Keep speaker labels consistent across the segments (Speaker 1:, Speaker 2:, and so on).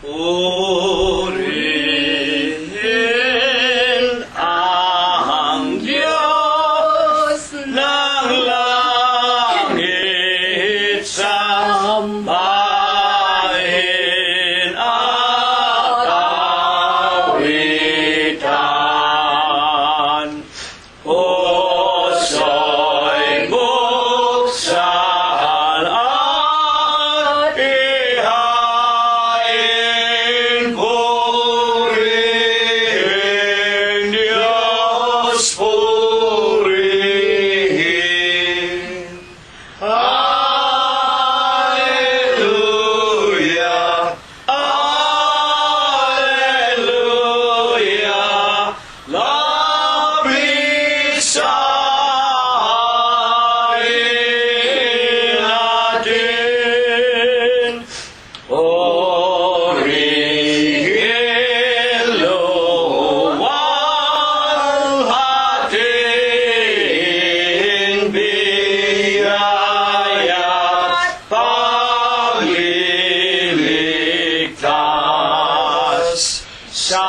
Speaker 1: Purihin ang Diyos ng langit, sambahin at awitan. Puso'y buksan at ihain, purihin Diyos, purihin. Alleluia, Alleluia, labis sahin natin. Purihin luwalhating biyaya't pagliligtas sa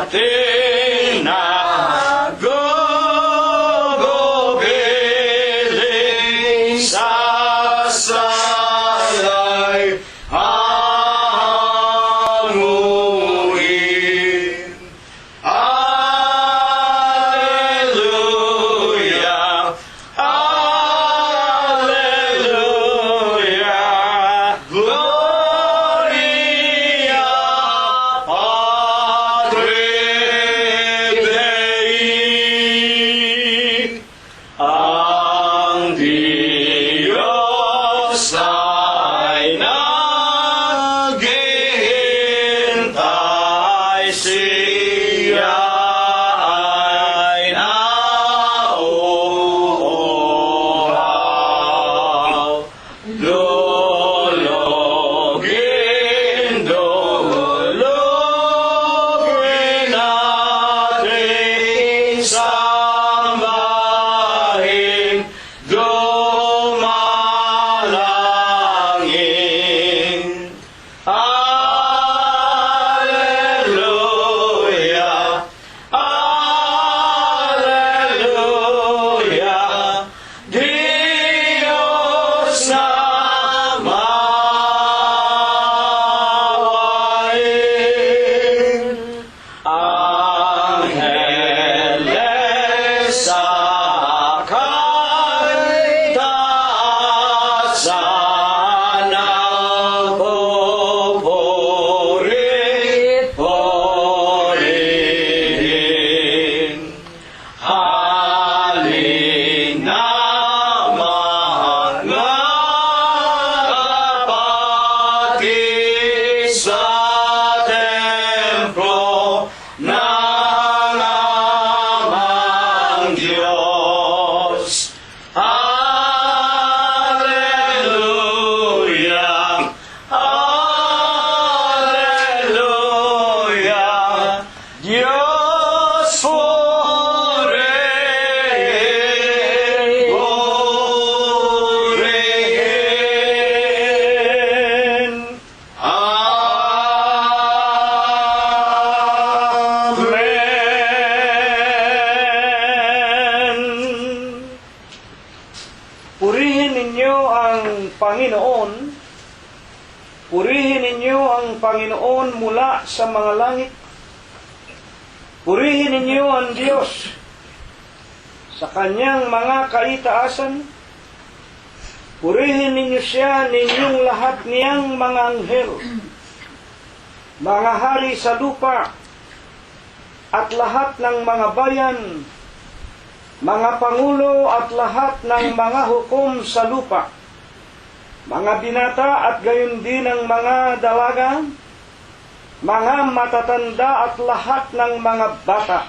Speaker 1: ating nagugubiling sa salay hanguin. Alleluia, Alleluia, Gloria Patri Dei. Ang Diyos ay naghihintay, siya ay nauuhaw. Dulugin, dulugin natin, sambahin, dumalangin. Alleluia, Alleluia, Diyos na mawain. Angeles sakay taasan ang pupuri-purihin. Halina mga kapatid sa templo ng amang Diyos. Alleluia, Alleluia, Diyos purihin, purihin. Amen. Purihin ninyo ang Panginoon. Purihin ninyo ang Panginoon mula sa mga langit. Purihin ninyo ang Diyos sa kanyang mga kaitaasan. Purihin ninyo siya, ninyong lahat niyang mga anghel, mga hari sa lupa, at lahat ng mga bayan, mga pangulo at lahat ng mga hukom sa lupa, mga binata at gayon din ang mga dalaga, mga matatanda at lahat ng mga bata.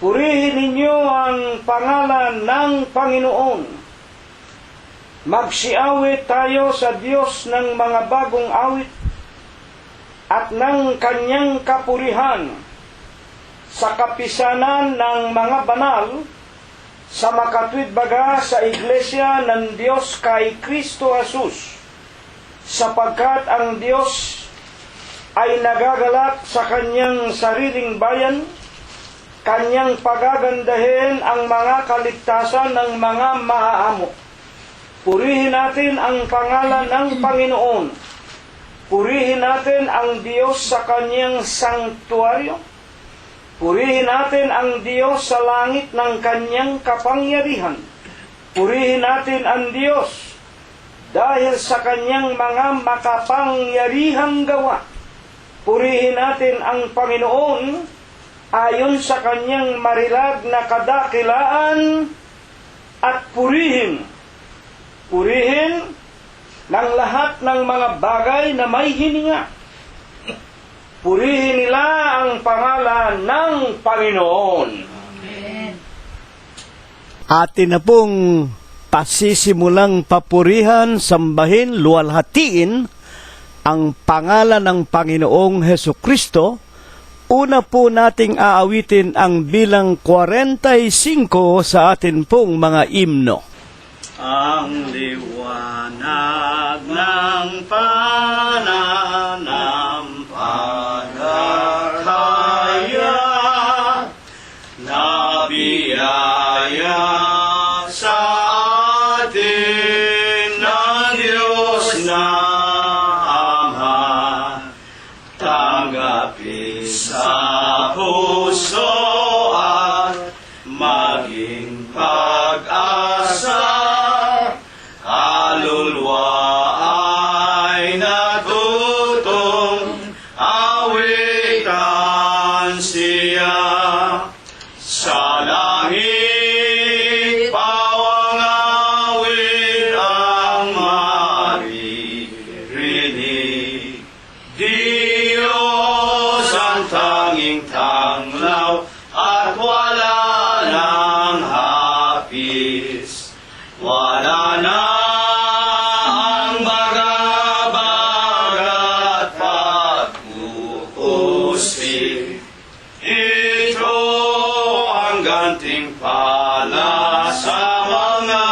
Speaker 1: Purihin ninyo ang pangalan ng Panginoon. Magsiawit tayo sa Diyos ng mga bagong awit at ng kanyang kapurihan sa kapisanan ng mga banal, sa makatwid baga sa iglesia ng Diyos kay Kristo Jesus, sapagkat ang Diyos ay nagagalak sa kanyang sariling bayan, kanyang pagagandahin ang mga kaligtasan ng mga maaamo. Purihin natin ang pangalan ng Panginoon. Purihin natin ang Diyos sa kanyang sanktuaryo. Purihin natin ang Diyos sa langit ng kanyang kapangyarihan. Purihin natin ang Diyos dahil sa kanyang mga makapangyarihang gawa. Purihin natin ang Panginoon ayon sa kanyang marilag na kadakilaan at purihin ng lahat ng mga bagay na may hininga. Purihin nila ang pangalan ng Panginoon.
Speaker 2: Amen.
Speaker 3: Atin na pong pasisimulang papurihan, sambahin, luwalhatiin ang pangalan ng Panginoong Hesukristo. Una po nating aawitin ang bilang 45 sa atin pong mga imno.
Speaker 1: Ang liwanag ng pananampalataya na biyaya sa atin ng Diyos na Ama, tanggapin sa puso at maging pag-asa. Kaluluwa ay natutong awitan siya. Sa langit pawang awit ang maririnig. Diyos ang tanging tanglaw at wala nang hapis. Wala na ang baga-baga at pag-uusig. Ito ang gantimpala sa mga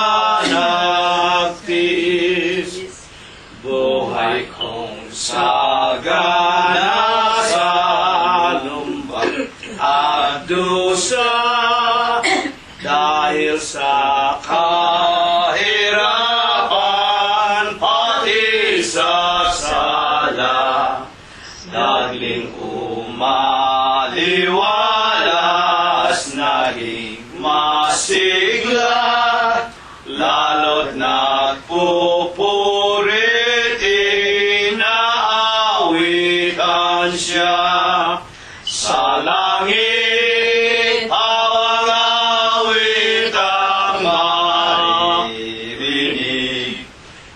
Speaker 1: nagtiis. Buhay kong sagana sa lumbag at dusa dahil sa kahirapan pati sa sala. Nagling umaliwalas, naging masigla, lalo't nagpupurit, inaawitan siya. Sa langit pawang awit ang maririnig.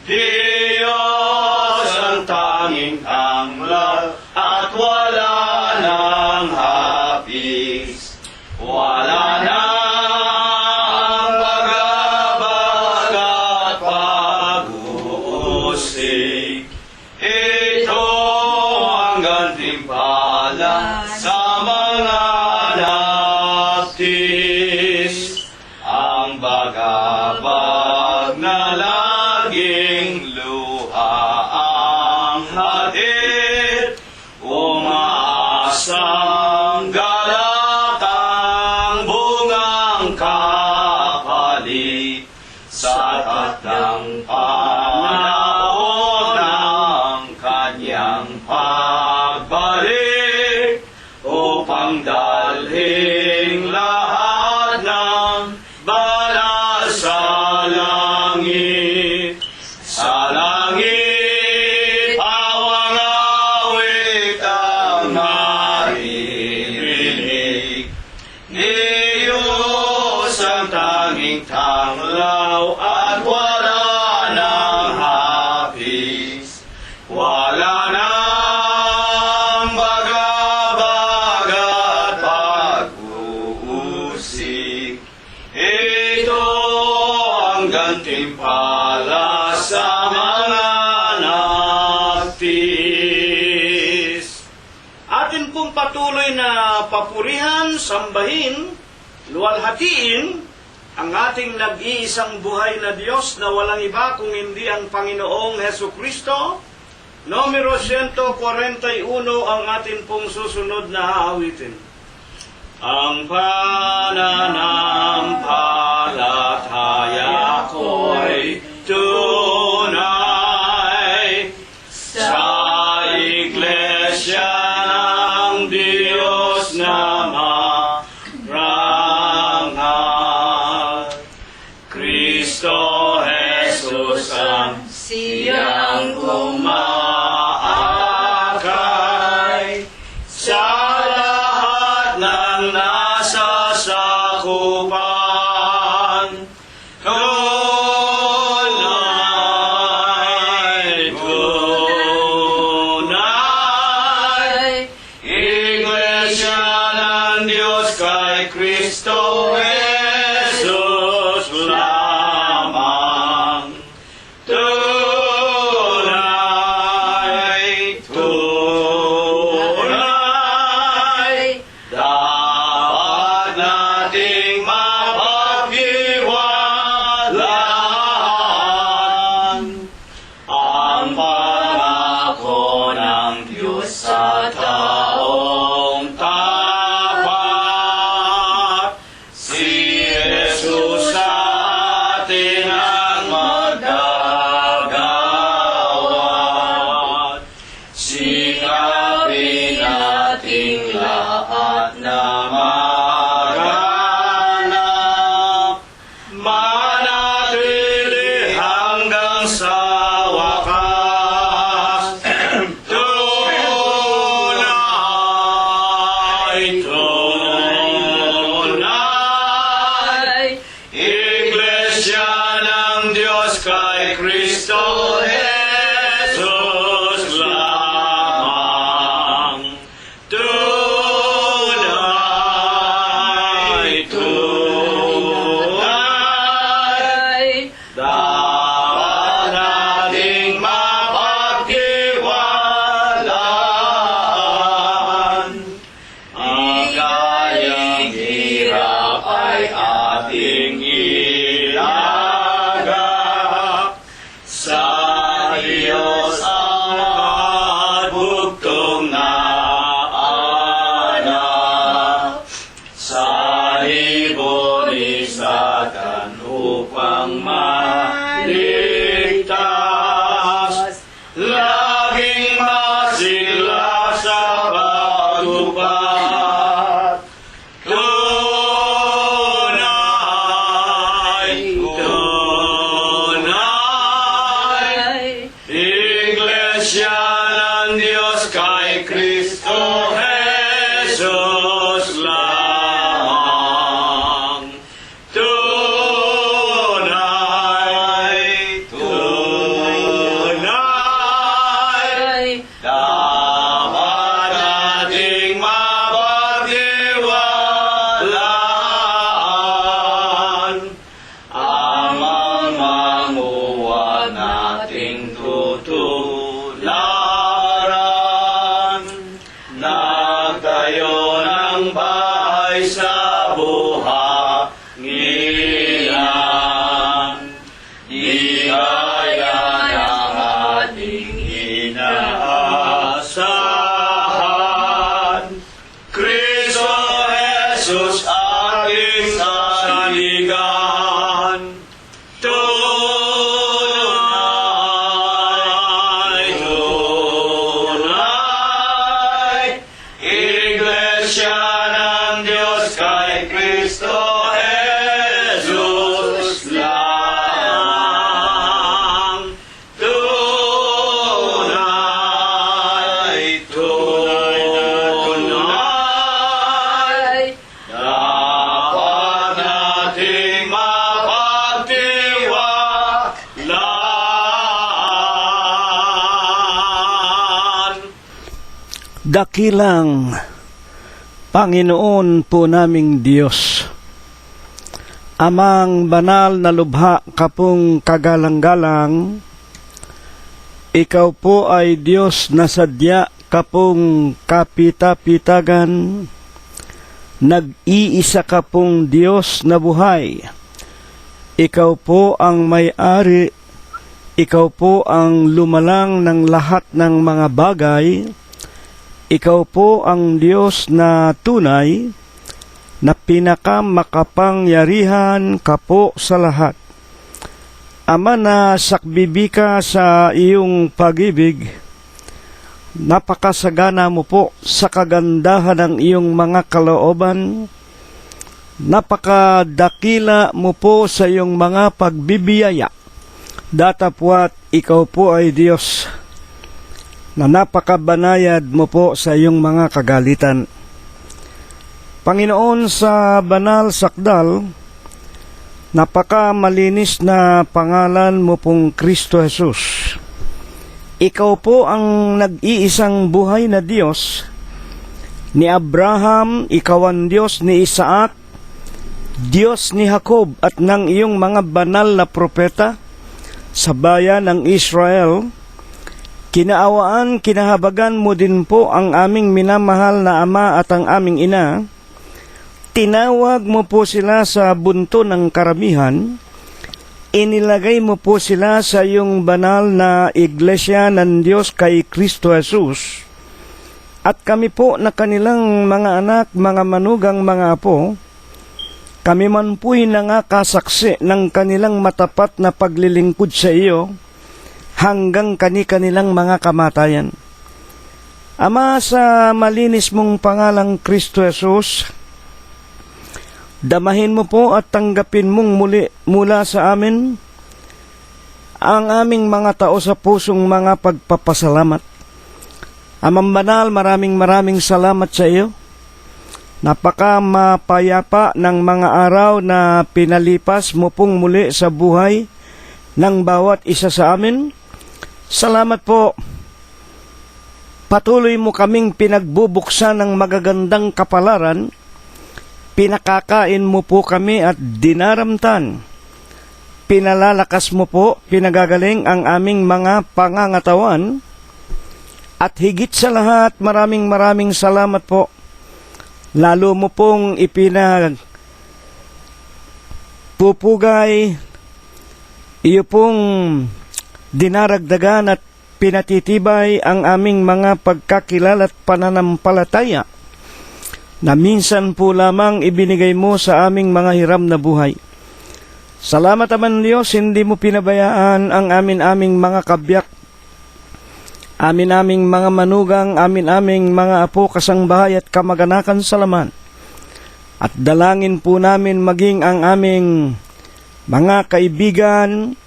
Speaker 1: Diyos ang tanging tanglaw at wala nang hapis. Wala na ang baga-baga at pag-uusig. Ito ang gantimpala sa mga nagtiis. Ang bagabag na laging luha ang hatid, umaasang galatang bungang kapalit sa tatang panahon ng kanyang pagbalik, upang dalhin lahat ng banal sa langit. Sa langit pawang awit ang maririnig. Diyos ang tanging tanglaw at wala nang hapis. Wala nang baga-baga at pag-uusig. Ito ang gantimpala sa mga nagtiis. Atin pong patuloy na papurihan, sambahin, luwalhatiin ang ating nag-iisang buhay na Diyos na walang iba kung hindi ang Panginoong Hesukristo, Numero 141 ang atin pong susunod na aawitin. Ang pananampalataya ko'y tunay sa Iglesia ng Diyos na marangal. Kristo Jesus ang siyang umaakay sa lahat ng nasasakupan. Tunay, Iglesia ng Diyos kay Kristo Jesus lamang. Tunay, dapat nating mapaghiwalaan ang pangako ng Diyos sa taong tapat. Si Jesus sa atin ang magagawad. Sikapin nating lahat na maganap, manatili hanggang sa wakas. Tunay, Iglesia ng Diyos kay Kristo Jesus lamang. Tunay, dapat nating mapaghiwalaan. Ang kayang hirap ay ating ilagak sa Diyos ang bugtong na anak. Sa ibon ni Satan upang maligtas, laging masigla sa pagtupad. Tunay, Iglesia ng Diyos kay Kristo Jesus lamang. Tunay, dapat nating mapaghiwalaan ang manguwag nating tutularan. Nagtayo ng bahay sa buhanginan, di kaya ng ating inaasahan. Kristo Jesus ating saligan. Tunay, Iglesia ng Diyos kay Kristo Jesus lamang. Tunay, dapat nating mapagtiwalaan.
Speaker 3: Dakilang Panginoon po naming Diyos, Amang banal na lubha kapong kagalang-galang, Ikaw po ay Diyos na sadya kapong kapita-pitagan, nag-iisa ka pong Diyos na buhay. Ikaw po ang may-ari, ikaw po ang lumalang ng lahat ng mga bagay. Ikaw po ang Diyos na tunay, na pinakamakapangyarihan ka po sa lahat. Ama, na sakbibi ka sa iyong pag-ibig, napakasagana mo po sa kagandahan ng iyong mga kalooban, napakadakila mo po sa iyong mga pagbibiyaya. Datapwat ikaw po ay Diyos na napakabanayad mo po sa iyong mga kagalitan. Panginoon, sa banal sakdal, napakamalinis na pangalan mo pong Kristo Jesus. Ikaw po ang nag-iisang buhay na Diyos. Ni Abraham, ikaw ang Diyos ni Isaac, Diyos ni Jacob at ng iyong mga banal na propeta sa bayan ng Israel. Kinaawaan, kinahabagan mo din po ang aming minamahal na Ama at ang aming Ina. Tinawag mo po sila sa bunto ng karamihan. Inilagay mo po sila sa iyong banal na iglesia ng Diyos kay Kristo Jesus. At kami po na kanilang mga anak, mga manugang, mga apo, kami man po'y nangakasaksi ng kanilang matapat na paglilingkod sa iyo hanggang kanilang mga kamatayan. Ama, sa malinis mong pangalang Kristo Jesus, damahin mo po at tanggapin mong muli mula sa amin ang aming mga tao sa pusong mga pagpapasalamat. Amang banal, maraming salamat sa iyo. Napaka mapayapa ng mga araw na pinalipas mo pong muli sa buhay ng bawat isa sa amin. Salamat po. Patuloy mo kaming pinagbubuksan ng magagandang kapalaran. Pinakakain mo po kami at dinaramtan. Pinalalakas mo po, pinagagaling ang aming mga pangangatawan. At higit sa lahat, maraming salamat po. Lalo mo pong ipinagpupugay, iyo pong dinaragdagan at pinatitibay ang aming mga pagkakilala at pananampalataya na minsan po lamang ibinigay mo sa aming mga hiram na buhay. Salamat naman Diyos, hindi mo pinabayaan ang aming mga kabyak, aming mga manugang, aming mga apo, kasangbahay at kamag-anakan sa laman. At dalangin po namin maging ang aming mga kaibigan,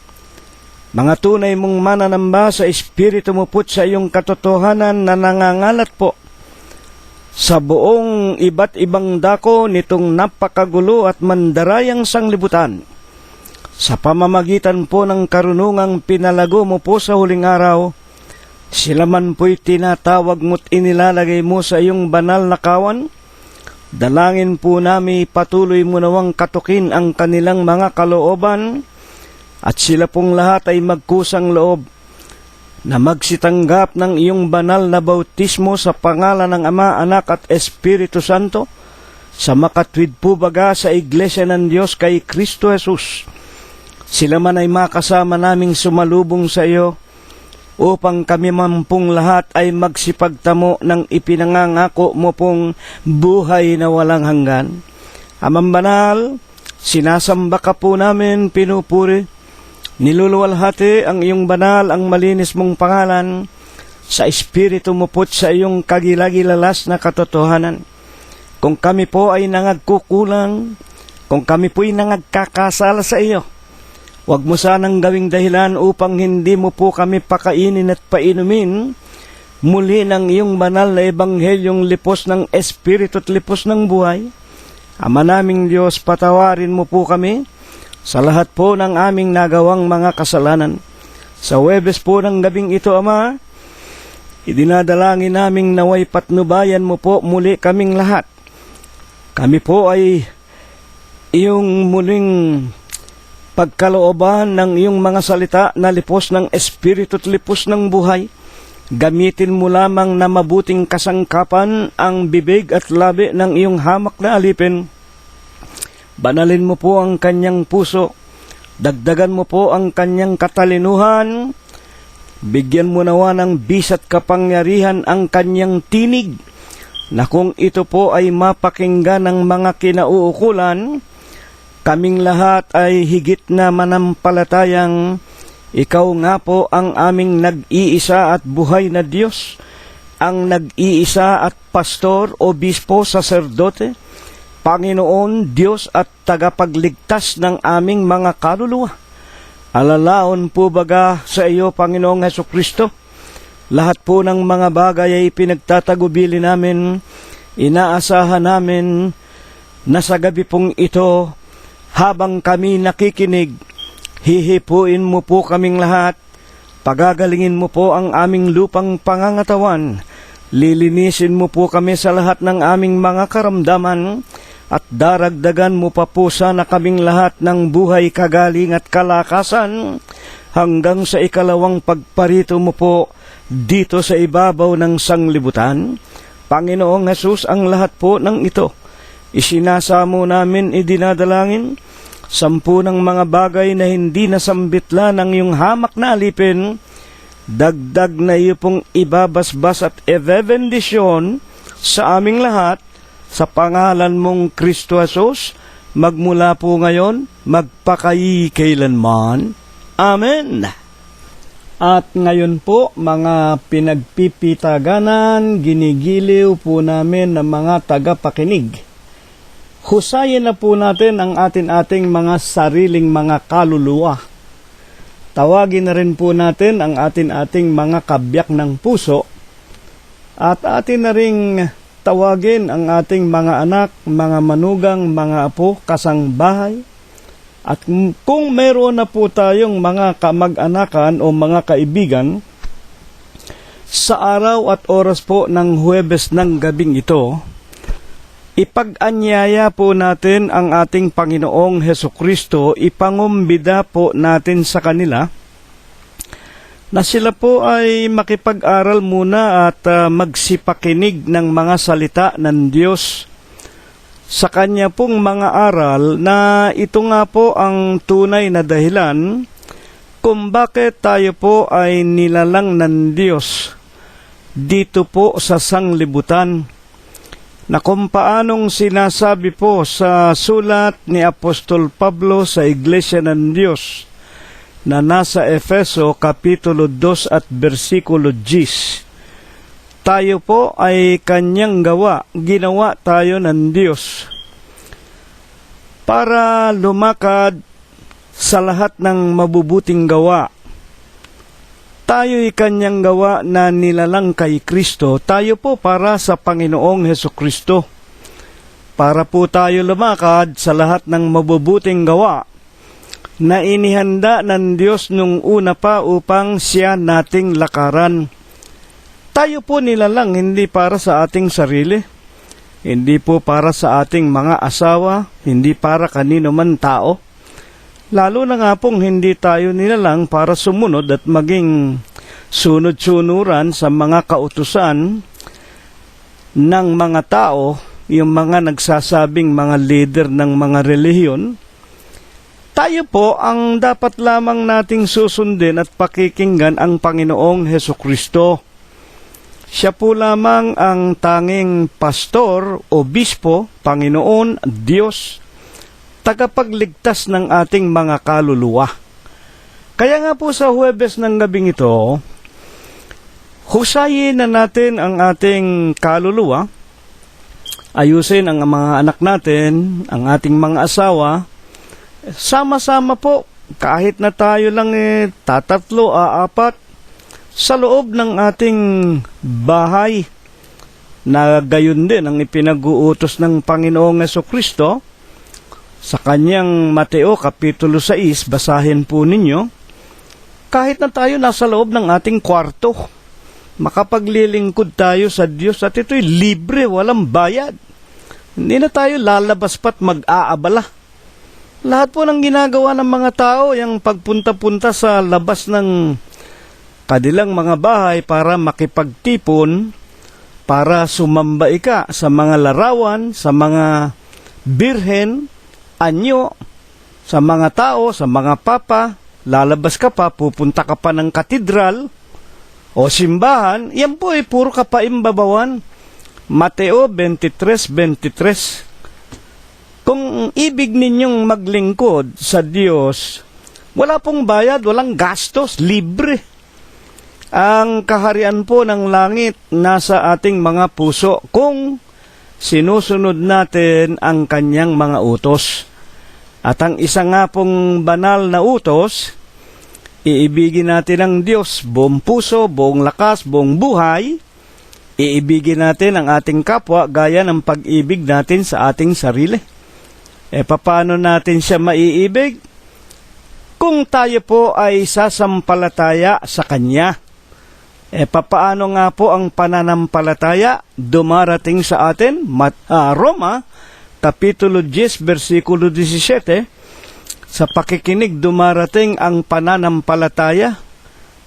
Speaker 3: mga tunay mong mananamba sa Espiritu mo po sa iyong katotohanan na nangangalat po sa buong iba't ibang dako nitong napakagulo at mandarayang sanglibutan. Sa pamamagitan po ng karunungang pinalago mo po sa huling araw, sila man po'y tinatawag mo't inilalagay mo sa iyong banal na kawan. Dalangin po namin patuloy mo nawang katukin ang kanilang mga kalooban at sila pong lahat ay magkusang loob na magsitanggap ng iyong banal na bautismo sa pangalan ng Ama, Anak at Espiritu Santo sa makatwid po baga sa Iglesia ng Diyos kay Kristo Jesus. Sila man ay makasama naming sumalubong sa iyo upang kami man pong lahat ay magsipagtamo ng ipinangangako mo pong buhay na walang hanggan. Amang banal, sinasamba ka po namin, pinupuri, niluluwalhati ang iyong banal, ang malinis mong pangalan, sa Espiritu mo po't sa iyong kagilagilalas na katotohanan. Kung kami po ay nangagkukulang, kung kami po ay nangagkakasala sa iyo, huwag mo sanang gawing dahilan upang hindi mo po kami pakainin at painumin muli ng iyong banal na ebanghelyong lipos ng Espiritu at lipos ng buhay. Ama naming Diyos, patawarin mo po kami sa lahat po ng aming nagawang mga kasalanan. Sa Huwebes po ng gabing ito, Ama, idinadalangin naming naway patnubayan mo po muli kaming lahat. Kami po ay iyong muling pagkalooban ng iyong mga salita na lipos ng Espiritu at lipos ng buhay. Gamitin mo lamang na mabuting kasangkapan ang bibig at labi ng iyong hamak na alipin. Banalin mo po ang kanyang puso Dagdagan mo po ang kanyang katalinuhan. Bigyan mo nawa ng bis at kapangyarihan ang kanyang tinig, na kung ito po ay mapakinggan ng mga kinauukulan, kaming lahat ay higit na manampalatayang ikaw nga po ang aming nag-iisa at buhay na Diyos, ang nag-iisa at pastor, obispo, saserdote, Panginoon, Diyos at tagapagligtas ng aming mga kaluluwa. Alalaon po baga sa iyo, Panginoong Hesukristo, lahat po ng mga bagay ay pinagtatagubili namin, inaasahan namin na sa gabi pong ito, habang kami nakikinig, hihipuin mo po kaming lahat, pagagalingin mo po ang aming lupang pangangatawan, lilinisin mo po kami sa lahat ng aming mga karamdaman, at daragdagan mo pa po sana kaming lahat ng buhay, kagaling at kalakasan, hanggang sa ikalawang pagparito mo po dito sa ibabaw ng sanglibutan. Panginoong Hesus, ang lahat po ng ito, isinasamo namin, idinadalangin, 10 ng mga bagay na hindi nasambitla ng iyong hamak na alipin, dagdag na iyo pong ibabasbas at ebebendisyon sa aming lahat, sa pangalan mong Kristo Jesus, magmula po ngayon, magpakailanman. Amen. At ngayon po, mga pinagpipitaganan, ginigiliw po namin ng mga tagapakinig. Husayin na po natin ang ating mga sariling mga kaluluwa. Tawagin na rin po natin ang ating mga kabiyak ng puso, at atin na ring tawagin ang ating mga anak, mga manugang, mga apo, kasangbahay. At kung meron na po tayong mga kamag-anakan o mga kaibigan, sa araw at oras po ng Huwebes ng gabing ito, ipag-anyaya po natin ang ating Panginoong Hesukristo, ipangumbida po natin sa kanila, na sila po ay makipag-aral muna at magsipakinig ng mga salita ng Diyos sa Kanya pong mga aral, na ito nga po ang tunay na dahilan kung bakit tayo po ay nilalang ng Diyos dito po sa sanglibutan, na kung paanong sinasabi po sa sulat ni Apostol Pablo sa Iglesia ng Diyos na nasa Efeso Kapitulo 2 at versikulo 10. Tayo po ay kanyang ginawa tayo ng Diyos para lumakad sa lahat ng mabubuting gawa. Tayo'y kanyang gawa na nilalang kay Kristo. Tayo po para sa Panginoong Hesukristo, para po tayo lumakad sa lahat ng mabubuting gawa na inihanda ng Diyos nung una pa upang siya nating lakaran. Tayo po nilalang hindi para sa ating sarili, hindi po para sa ating mga asawa, hindi para kanino man tao. Lalo na nga pong hindi tayo nilalang para sumunod at maging sunod-sunuran sa mga kautusan ng mga tao, yung mga nagsasabing mga leader ng mga relihiyon. Tayo po ang dapat lamang nating susundin at pakikinggan ang Panginoong Hesukristo. Siya po lamang ang tanging pastor, obispo, Panginoon, Diyos, tagapagligtas ng ating mga kaluluwa. Kaya nga po sa Huwebes ng gabing ito, husayin na natin ang ating kaluluwa, ayusin ang mga anak natin, ang ating mga asawa, sama-sama po, kahit na tayo lang tatatlo, apat, sa loob ng ating bahay, na gayon din ang ipinag-uutos ng Panginoong Hesukristo sa kanyang Mateo Kapitulo 6, basahin po ninyo, kahit na tayo nasa loob ng ating kwarto, makapaglilingkod tayo sa Diyos, at ito'y libre, walang bayad. Hindi na tayo lalabas pa't mag-aabala. Lahat po ng ginagawa ng mga tao, yung pagpunta-punta sa labas ng kanilang mga bahay para makipagtipon, para sumamba sa mga larawan, sa mga birhen, anyo, sa mga tao, sa mga papa, lalabas ka pa, pupunta ka pa ng katedral o simbahan, yan po ay puro kapaimbabawan. Mateo 23:23. Kung ibig ninyong maglingkod sa Diyos, wala pong bayad, walang gastos, libre. Ang kaharian po ng langit nasa ating mga puso kung sinusunod natin ang kanyang mga utos. At ang isa nga pong banal na utos, iibigin natin ang Diyos buong puso, buong lakas, buong buhay. Iibigin natin ang ating kapwa gaya ng pag-ibig natin sa ating sarili. Paano natin siya maiibig? Kung tayo po ay sasampalataya sa Kanya. Paano nga po ang pananampalataya dumarating sa atin? Roma, Kapitulo 10, versikulo 17, sa pakikinig dumarating ang pananampalataya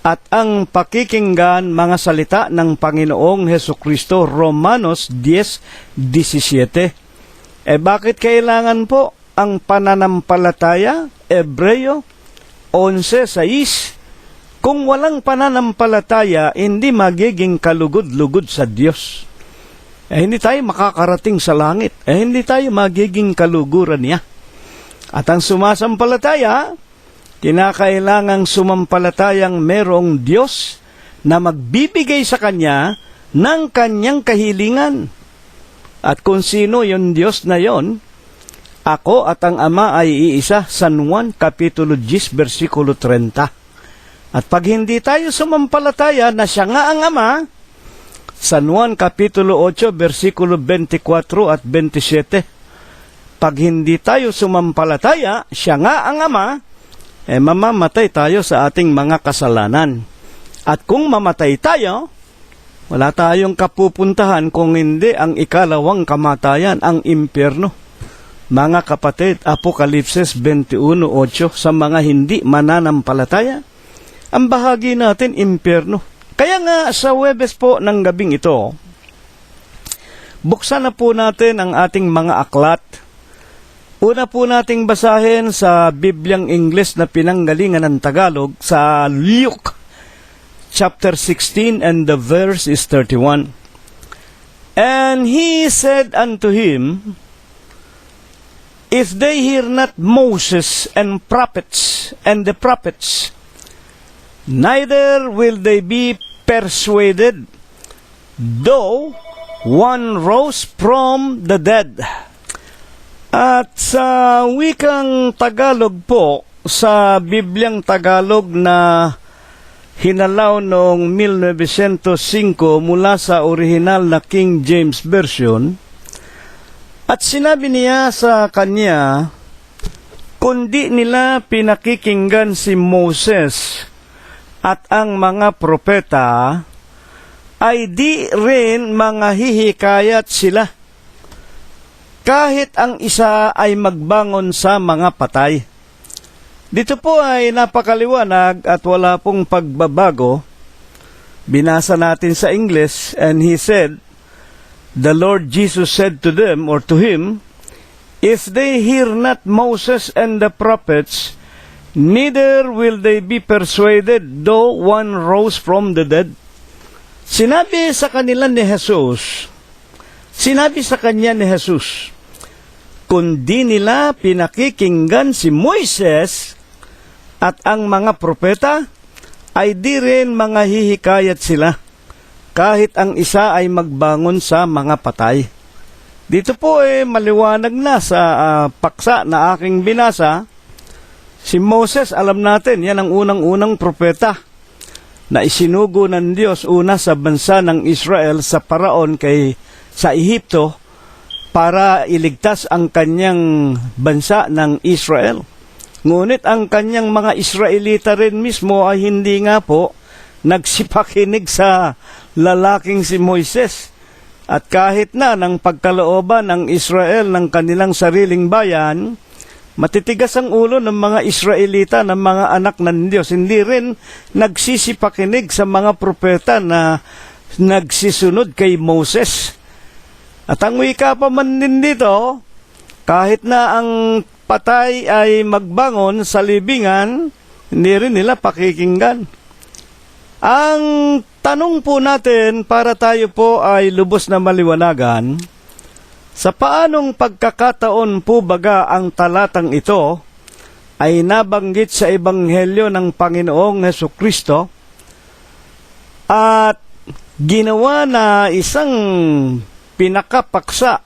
Speaker 3: at ang pakikinggan mga salita ng Panginoong Hesukristo, Romanos 10:17. Bakit kailangan po ang pananampalataya? Hebreo 11:6. Kung walang pananampalataya, hindi magiging kalugod-lugod sa Diyos. Hindi tayo makakarating sa langit. Hindi tayo magiging kaluguran niya. At ang sumasampalataya, kinakailangang sumampalatayang merong Diyos na magbibigay sa Kanya ng Kanyang kahilingan. At kung sino yung Diyos na yon, ako at ang Ama ay iisa, San Juan, Kapitulo 10, versikulo 30. At pag hindi tayo sumampalataya na siya nga ang Ama, San Juan Kapitulo 8, versikulo 24 at 27. Pag hindi tayo sumampalataya, siya nga ang Ama, mamamatay tayo sa ating mga kasalanan. At kung mamatay tayo, wala tayong kapupuntahan kung hindi ang ikalawang kamatayan, ang impyerno. Mga kapatid, Apokalipsis 21:8, sa mga hindi mananampalataya, ang bahagi natin impyerno. Kaya nga sa Huwebes po ng gabing ito, buksan na po natin ang ating mga aklat. Una po nating basahin sa Bibliang Ingles na pinanggalingan ng Tagalog sa Luke chapter 16 and the verse is 31. And he said unto him, If they hear not Moses and the prophets, neither will they be persuaded, though one rose from the dead. At sa wikang Tagalog po, sa Bibliang Tagalog na hinalaw noong 1905 mula sa orihinal na King James Version, at sinabi niya sa kanya, kundi nila pinakikinggan si Moses at ang mga propeta, ay di rin mga hihikayat sila, kahit ang isa ay magbangon sa mga patay. Dito po ay napakaliwanag at wala pong pagbabago. Binasa natin sa English, and he said, the Lord Jesus said to them, or to him, If they hear not Moses and the prophets, neither will they be persuaded, though one rose from the dead. Sinabi sa kanya ni Jesus, kundi nila pinakikinggan si Moises at ang mga propeta, ay di rin mga hihikayat sila, kahit ang isa ay magbangon sa mga patay. Dito po maliwanag na sa paksa na aking binasa. Si Moses, alam natin, yan ang unang-unang propeta na isinugo ng Diyos una sa bansa ng Israel sa paraon sa Ehipto para iligtas ang kanyang bansa ng Israel. Ngunit ang kanyang mga Israelita rin mismo ay hindi nga po nagsipakinig sa lalaking si Moises. At kahit na ng pagkalooban ng Israel ng kanilang sariling bayan, matitigas ang ulo ng mga Israelita, ng mga anak ng Diyos. Hindi rin nagsisipakinig sa mga propeta na nagsisunod kay Moses. At ang wika pa man din dito, Kahit na ang patay ay magbangon sa libingan, hindi rin nila pakikinggan. Ang tanong po natin para tayo po ay lubos na maliwanagan, sa paanong pagkakataon po baga ang talatang ito ay nabanggit sa Ebanghelyo ng Panginoong Hesukristo at ginawa na isang pinakapaksa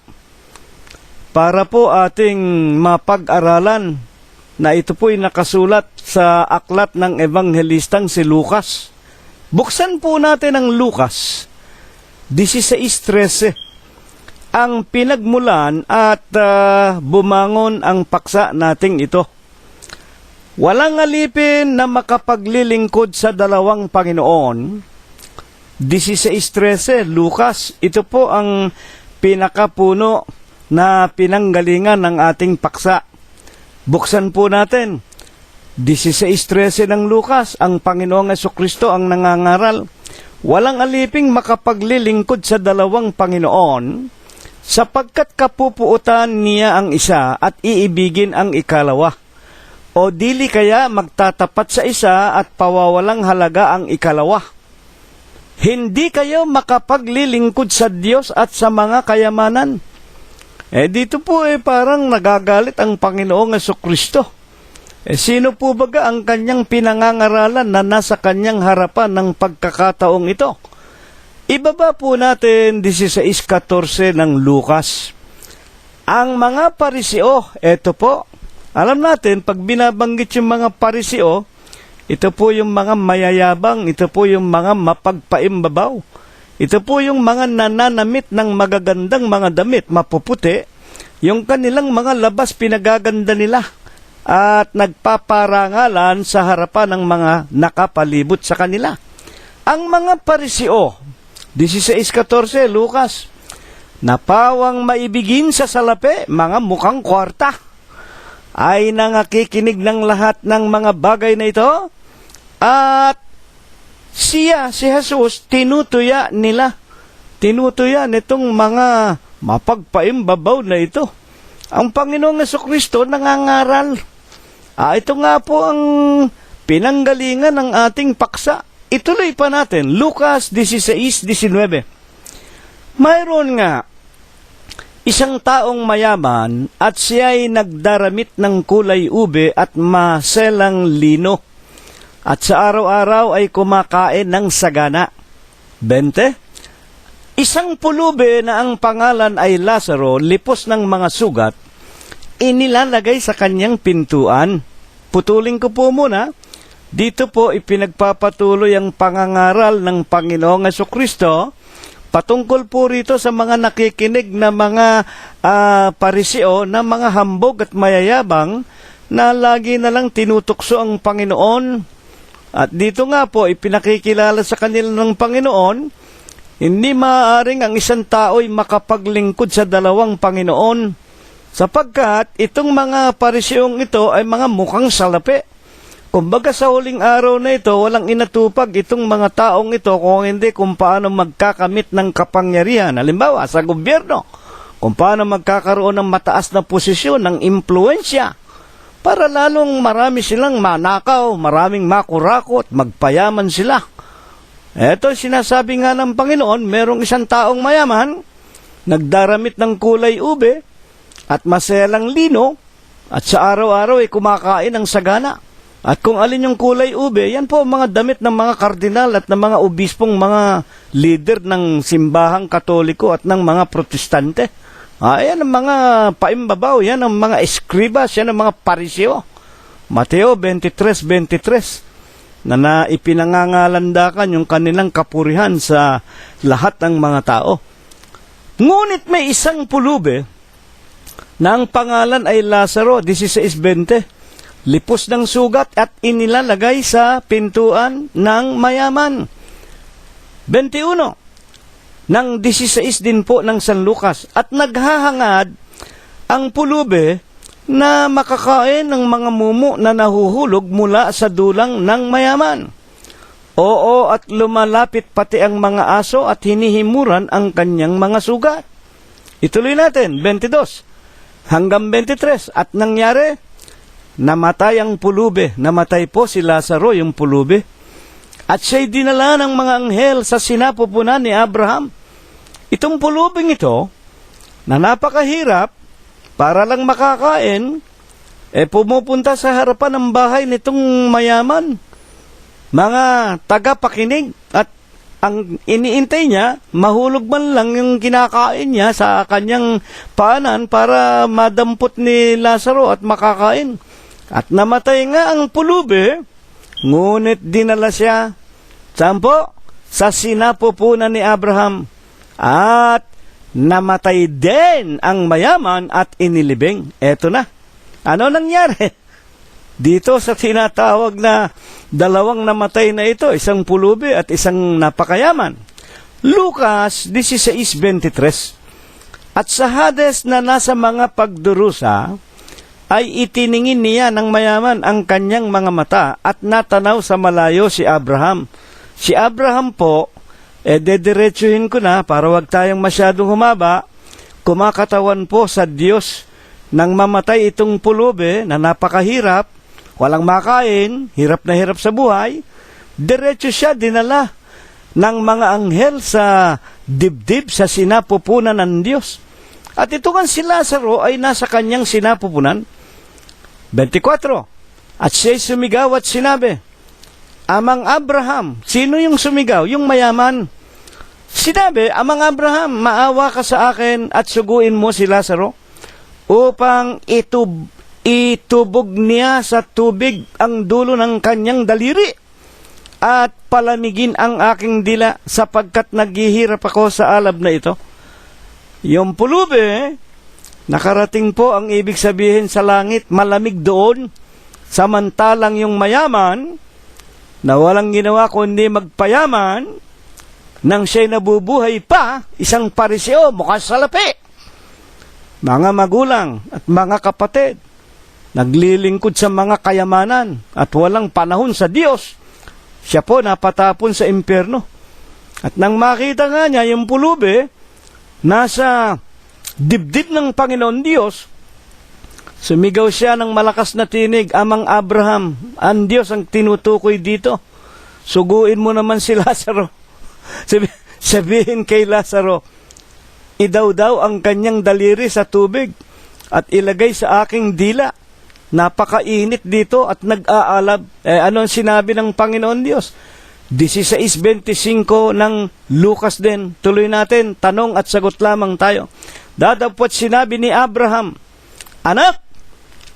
Speaker 3: para po ating mapag-aralan na ito po'y nakasulat sa aklat ng Ebanghelistang si Lucas. Buksan po natin ang Lucas 16:13, ang pinagmulan at bumangon ang paksa nating ito. Walang alipin na makapaglilingkod sa dalawang Panginoon. 16:13, Lucas, ito po ang pinakapuno na pinanggalingan ng ating paksa. Buksan po natin 16:13 ng Lucas, ang Panginoong Hesukristo ang nangangaral, walang aliping makapaglilingkod sa dalawang Panginoon, sapagkat kapupuutan niya ang isa at iibigin ang ikalawa. O dili kaya magtatapat sa isa at pawawalang halaga ang ikalawa. Hindi kayo makapaglilingkod sa Diyos at sa mga kayamanan. Dito po parang nagagalit ang Panginoong Hesukristo. Sino po baga ang kanyang pinangangaralan na nasa kanyang harapan ng pagkakataong ito? Ibaba po natin 16:14 ng Lucas. Ang mga pariseo, eto po, alam natin, pag binabanggit yung mga pariseo, ito po yung mga mayayabang, ito po yung mga mapagpaimbabaw, ito po yung mga nananamit ng magagandang mga damit, mapuputi, yung kanilang mga labas pinagaganda nila, at nagpaparangalan sa harapan ng mga nakapalibot sa kanila. Ang mga pariseo, 16:14, Lucas, napawang maibigin sa salapi, mga mukhang kwarta, ay nangakikinig ng lahat ng mga bagay na ito, at si Jesus, tinutuya nila. Tinutuya nitong mga mapagpaimbabaw na ito. Ang Panginoong Hesukristo nangangaral. Ito nga po ang pinanggalingan ng ating paksa. Ituloy pa natin, Lucas 16:19. Mayroon nga isang taong mayaman at siya'y nagdaramit ng kulay ube at maselang lino, at sa araw-araw ay kumakain ng sagana. 20. Isang pulube na ang pangalan ay Lazaro, lipos ng mga sugat, inilalagay sa kanyang pintuan. Putulin ko po muna. Dito po ipinagpapatuloy ang pangangaral ng Panginoong Hesukristo patungkol po rito sa mga nakikinig na mga pariseo na mga hambog at mayayabang na lagi na lang tinutukso ang Panginoon. At dito nga po ipinakikilala sa kanila ng Panginoon, hindi maaaring ang isang tao'y makapaglingkod sa dalawang Panginoon, sapagkat itong mga pariseong ito ay mga mukhang salapi. Kumbaga sa huling araw na ito, walang inatupag itong mga taong ito kung hindi kung paano magkakamit ng kapangyarihan. Halimbawa, sa gobyerno, kung paano magkakaroon ng mataas na posisyon, ng impluensya, para lalong marami silang manakaw, maraming makurakot, magpayaman sila. Ito sinasabi nga ng Panginoon, merong isang taong mayaman, nagdaramit ng kulay ube, at maselang lino, at sa araw-araw ay kumakain ng sagana. At kung alin yung kulay ube, yan po mga damit ng mga kardinal at ng mga obispong mga leader ng simbahang Katoliko at ng mga Protestante. Yan ang mga paimbabaw, yan ang mga eskribas, yan ang mga pariseo. Mateo 23:23, na ipinangangalandakan yung kanilang kapurihan sa lahat ng mga tao. Ngunit may isang pulube na ang pangalan ay Lazaro, 16:20, lipos ng sugat at inilalagay sa pintuan ng mayaman. 21, ng 16 din po ng San Lucas, at naghahangad ang pulube na makakain ng mga mumo na nahuhulog mula sa dulang ng mayaman. Oo, at lumalapit pati ang mga aso at hinihimuran ang kanyang mga sugat. Ituloy natin, 22. hanggang 23. At nangyari, namatay ang pulubi. Namatay po si Lazaro, yung pulubi. At siya'y dinala ng mga anghel sa sinapupunan ni Abraham. Itong pulubing ito, na napakahirap, para lang makakain, pumupunta sa harapan ng bahay nitong mayaman. Mga tagapakinig, at ang iniintay niya, mahulog man lang yung kinakain niya sa kanyang paanan para madampot ni Lazaro at makakain. At namatay nga ang pulubi, ngunit dinala siya, saan po? Sa sinapupunan ni Abraham. At namatay din ang mayaman at inilibing. Eto na. Ano nangyari? Dito sa tinatawag na dalawang namatay na ito, isang pulubi at isang napakayaman. Lucas 16:23. At sa Hades na nasa mga pagdurusa, ay itiningin niya ng mayaman ang kanyang mga mata at natanaw sa malayo si Abraham. Si Abraham po, dediretsuhin ko na para wag tayong masyadong humaba, kumakatawan po sa Diyos nang mamatay itong pulubi na napakahirap, walang makain, hirap na hirap sa buhay, diretso siya dinala ng mga anghel sa dibdib sa sinapupunan ng Diyos. At ito nga si Lazaro ay nasa kanyang sinapupunan. 24. At siya'y sumigaw at sinabi, Amang Abraham. Sino yung sumigaw? Yung mayaman. Sinabi, Amang Abraham, maawa ka sa akin at suguin mo si Lazaro upang itubog niya sa tubig ang dulo ng kanyang daliri at palamigin ang aking dila sapagkat naghihirap ako sa alab na ito. Yung pulubi, nakarating po ang ibig sabihin sa langit, malamig doon, samantalang yung mayaman, na walang ginawa kundi magpayaman, nang siya'y nabubuhay pa, isang pariseo, mukhang salapi. Mga magulang at mga kapatid, naglilingkod sa mga kayamanan at walang panahon sa Diyos, siya po napatapon sa impyerno. At nang makita nga niya yung pulubi, nasa dibdib ng Panginoon Diyos, sumigaw siya ng malakas na tinig, Amang Abraham, ang Diyos ang tinutukoy dito. Suguin mo naman si Lazaro. Sabihin kay Lazaro, idaw-daw ang kanyang daliri sa tubig at ilagay sa aking dila. Napakainit dito at nag-aalab. Ano ang sinabi ng Panginoon Diyos? 16:25 ng Lucas din. Tuloy natin, tanong at sagot lamang tayo. Dadapot sinabi ni Abraham, Anak,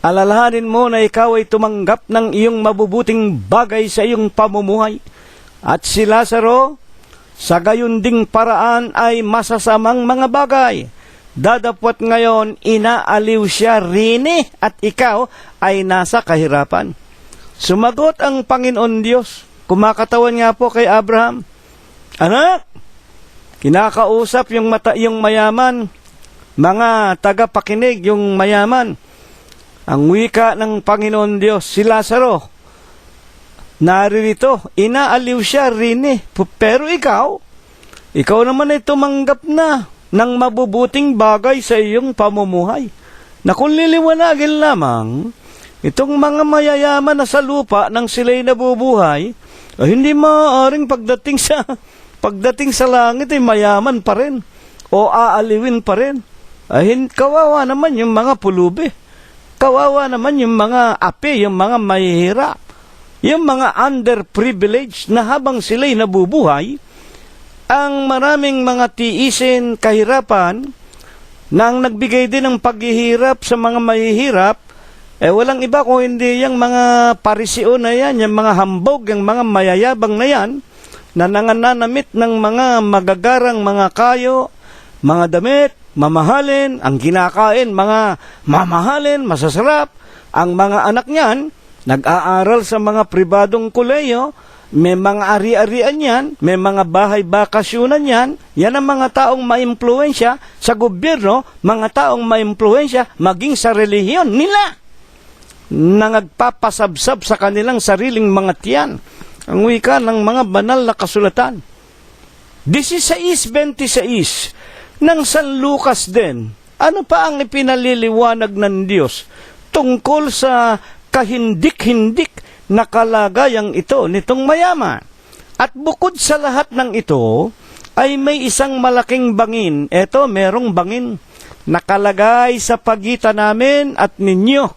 Speaker 3: alalahanin mo na ikaw ay tumanggap ng iyong mabubuting bagay sa iyong pamumuhay. At si Lazaro, sa gayon ding paraan ay masasamang mga bagay. Dadapot ngayon, inaaliw siya rini at ikaw ay nasa kahirapan. Sumagot ang Panginoon Diyos. Kumakatawan nga po kay Abraham, Anak, kinakausap yung mayaman, mga tagapakinig yung mayaman. Ang wika ng Panginoon Diyos, si Lazaro, naririto, inaaliw siya rini. Pero ikaw naman ay tumanggap na ng mabubuting bagay sa iyong pamumuhay. Na kung liliwanagin lamang, itong mga mayayaman na sa lupa nang sila'y nabubuhay, ay hindi maaaring pagdating sa langit ay mayaman pa rin o aaliwin pa rin. Ay kawawa naman yung mga pulubi. Kawawa naman yung mga api, yung mga mahihirap, yung mga underprivileged na habang sila'y nabubuhay, ang maraming mga tiisin, kahirapan, na ang nagbigay din ng paghihirap sa mga mahihirap, walang iba kung hindi yung mga pariseo na yan, yung mga hambog, yung mga mayayabang na yan, na nangananamit ng mga magagarang mga kayo, mga damit, mamahalin, ang kinakain, mga mamahalin, masasarap, ang mga anak niyan, nag-aaral sa mga pribadong koleyo, may mga ari-arian yan, may mga bahay bakasyonan yan, yan ang mga taong maimpluwensya sa gobyerno, mga taong maimpluwensya maging sa relihiyon nila, na nagpapasabsab sa kanilang sariling mga tiyan. Ang wika ng mga banal na kasulatan. 16:26 ng San Lucas din, Ano pa ang ipinaliliwanag ng Diyos tungkol sa kahindik-hindik na kalagayang ito nitong mayaman? At bukod sa lahat ng ito, ay may isang malaking bangin. Eto, merong bangin nakalagay sa pagitan namin at ninyo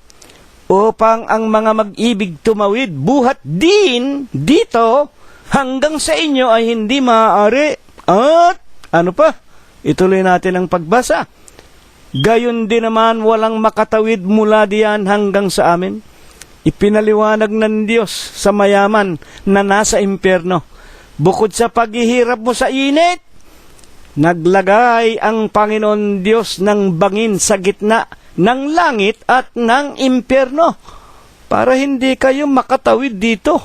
Speaker 3: upang ang mga mag-ibig tumawid buhat din dito hanggang sa inyo ay hindi maaari. At ano pa? Ituloy natin ang pagbasa. Gayon din naman walang makatawid mula diyan hanggang sa amin. Ipinaliwanag ng Diyos sa mayaman na nasa impyerno. Bukod sa paghihirap mo sa init, naglagay ang Panginoon Diyos ng bangin sa gitna ng langit at ng impyerno para hindi kayo makatawid dito,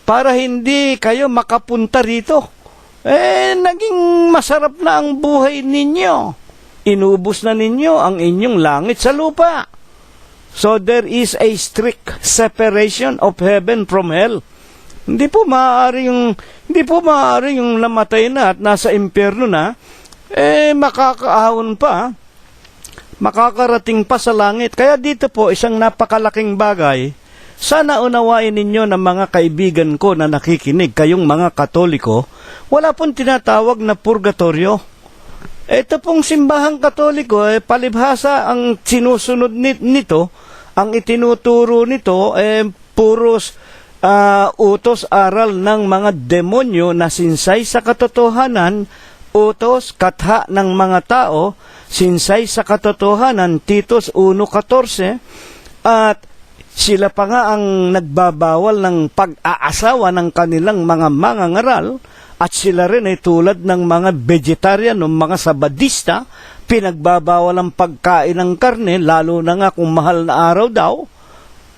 Speaker 3: para hindi kayo makapunta rito. Naging masarap na ang buhay ninyo. Inubos na ninyo ang inyong langit sa lupa. So there is a strict separation of heaven from hell. Hindi po maaari yung namatay na at nasa impyerno na, makakaahon pa, makakarating pa sa langit. Kaya dito po, isang napakalaking bagay. Sana unawain ninyo ng mga kaibigan ko na nakikinig, kayong mga Katoliko, wala pong tinatawag na purgatorio. Ito pong simbahang Katoliko, palibhasa ang sinusunod nito, ang itinuturo nito, puros utos aral ng mga demonyo na sinsay sa katotohanan, utos katha ng mga tao, sinsay sa katotohanan, Titus 1:14, at sila pa nga ang nagbabawal ng pag-aasawa ng kanilang mga mangangaral, at sila rin ay tulad ng mga vegetarian o mga sabadista, pinagbabawal ang pagkain ng karne, lalo na nga kung mahal na araw daw.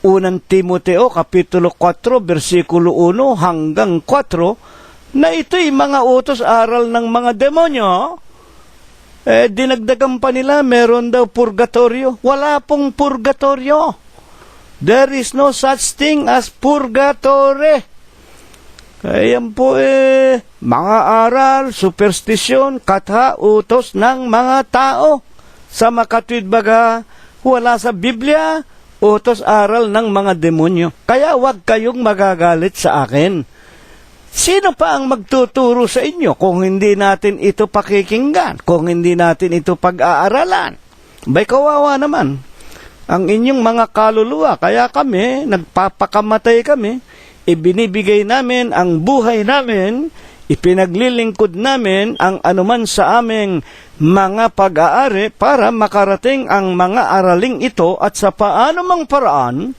Speaker 3: Unang Timoteo, Kapitulo 4, versikulo 1 hanggang 4, na ito'y mga utos aral ng mga demonyo. Dinagdagan pa nila, meron daw purgatorio. Wala pong purgatorio. There is no such thing as purgatory. Ayan po mga aral, superstisyon, katha, utos ng mga tao. Sa makatwid baga, wala sa Biblia, utos aral ng mga demonyo. Kaya huwag kayong magagalit sa akin. Sino pa ang magtuturo sa inyo kung hindi natin ito pakikinggan, kung hindi natin ito pag-aaralan? Bay, kawawa naman ang inyong mga kaluluwa. Kaya kami, nagpapakamatay kami, ibinibigay namin ang buhay namin, ipinaglilingkod namin ang anuman sa aming mga pag-aari para makarating ang mga araling ito, at sa paano mang paraan,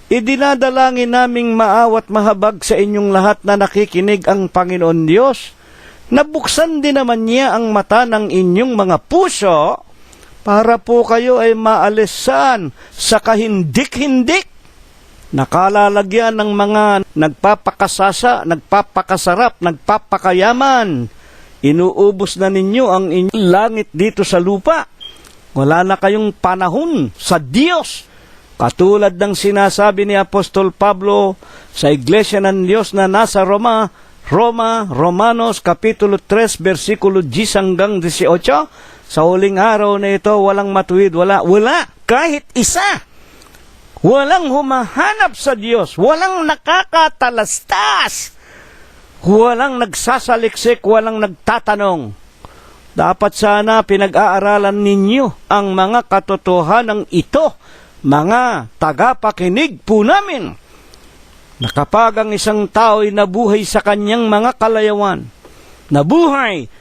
Speaker 3: idinadalangin naming maawat mahabag sa inyong lahat na nakikinig ang Panginoon Diyos. Nabuksan din naman niya ang mata ng inyong mga puso para po kayo ay maalisan sa kahindik-hindik, nakalalagyan ng mga nagpapakasasa, nagpapakasarap, nagpapakayaman. Inuubos na ninyo ang inyong langit dito sa lupa. Wala na kayong panahon sa Diyos. Katulad ng sinasabi ni Apostol Pablo sa Iglesia ng Diyos na nasa Romanos Kapitulo 3, versikulo 10 hanggang 18, sa huling araw na ito, walang matuwid, wala, kahit isa. Walang humahanap sa Diyos, walang nakakatalastas, walang nagsasaliksik, walang nagtatanong. Dapat sana pinag-aaralan ninyo ang mga katotohanan ito, mga tagapakinig po namin, na kapag ang isang tao ay nabuhay sa kanyang mga kalayawan, nabuhay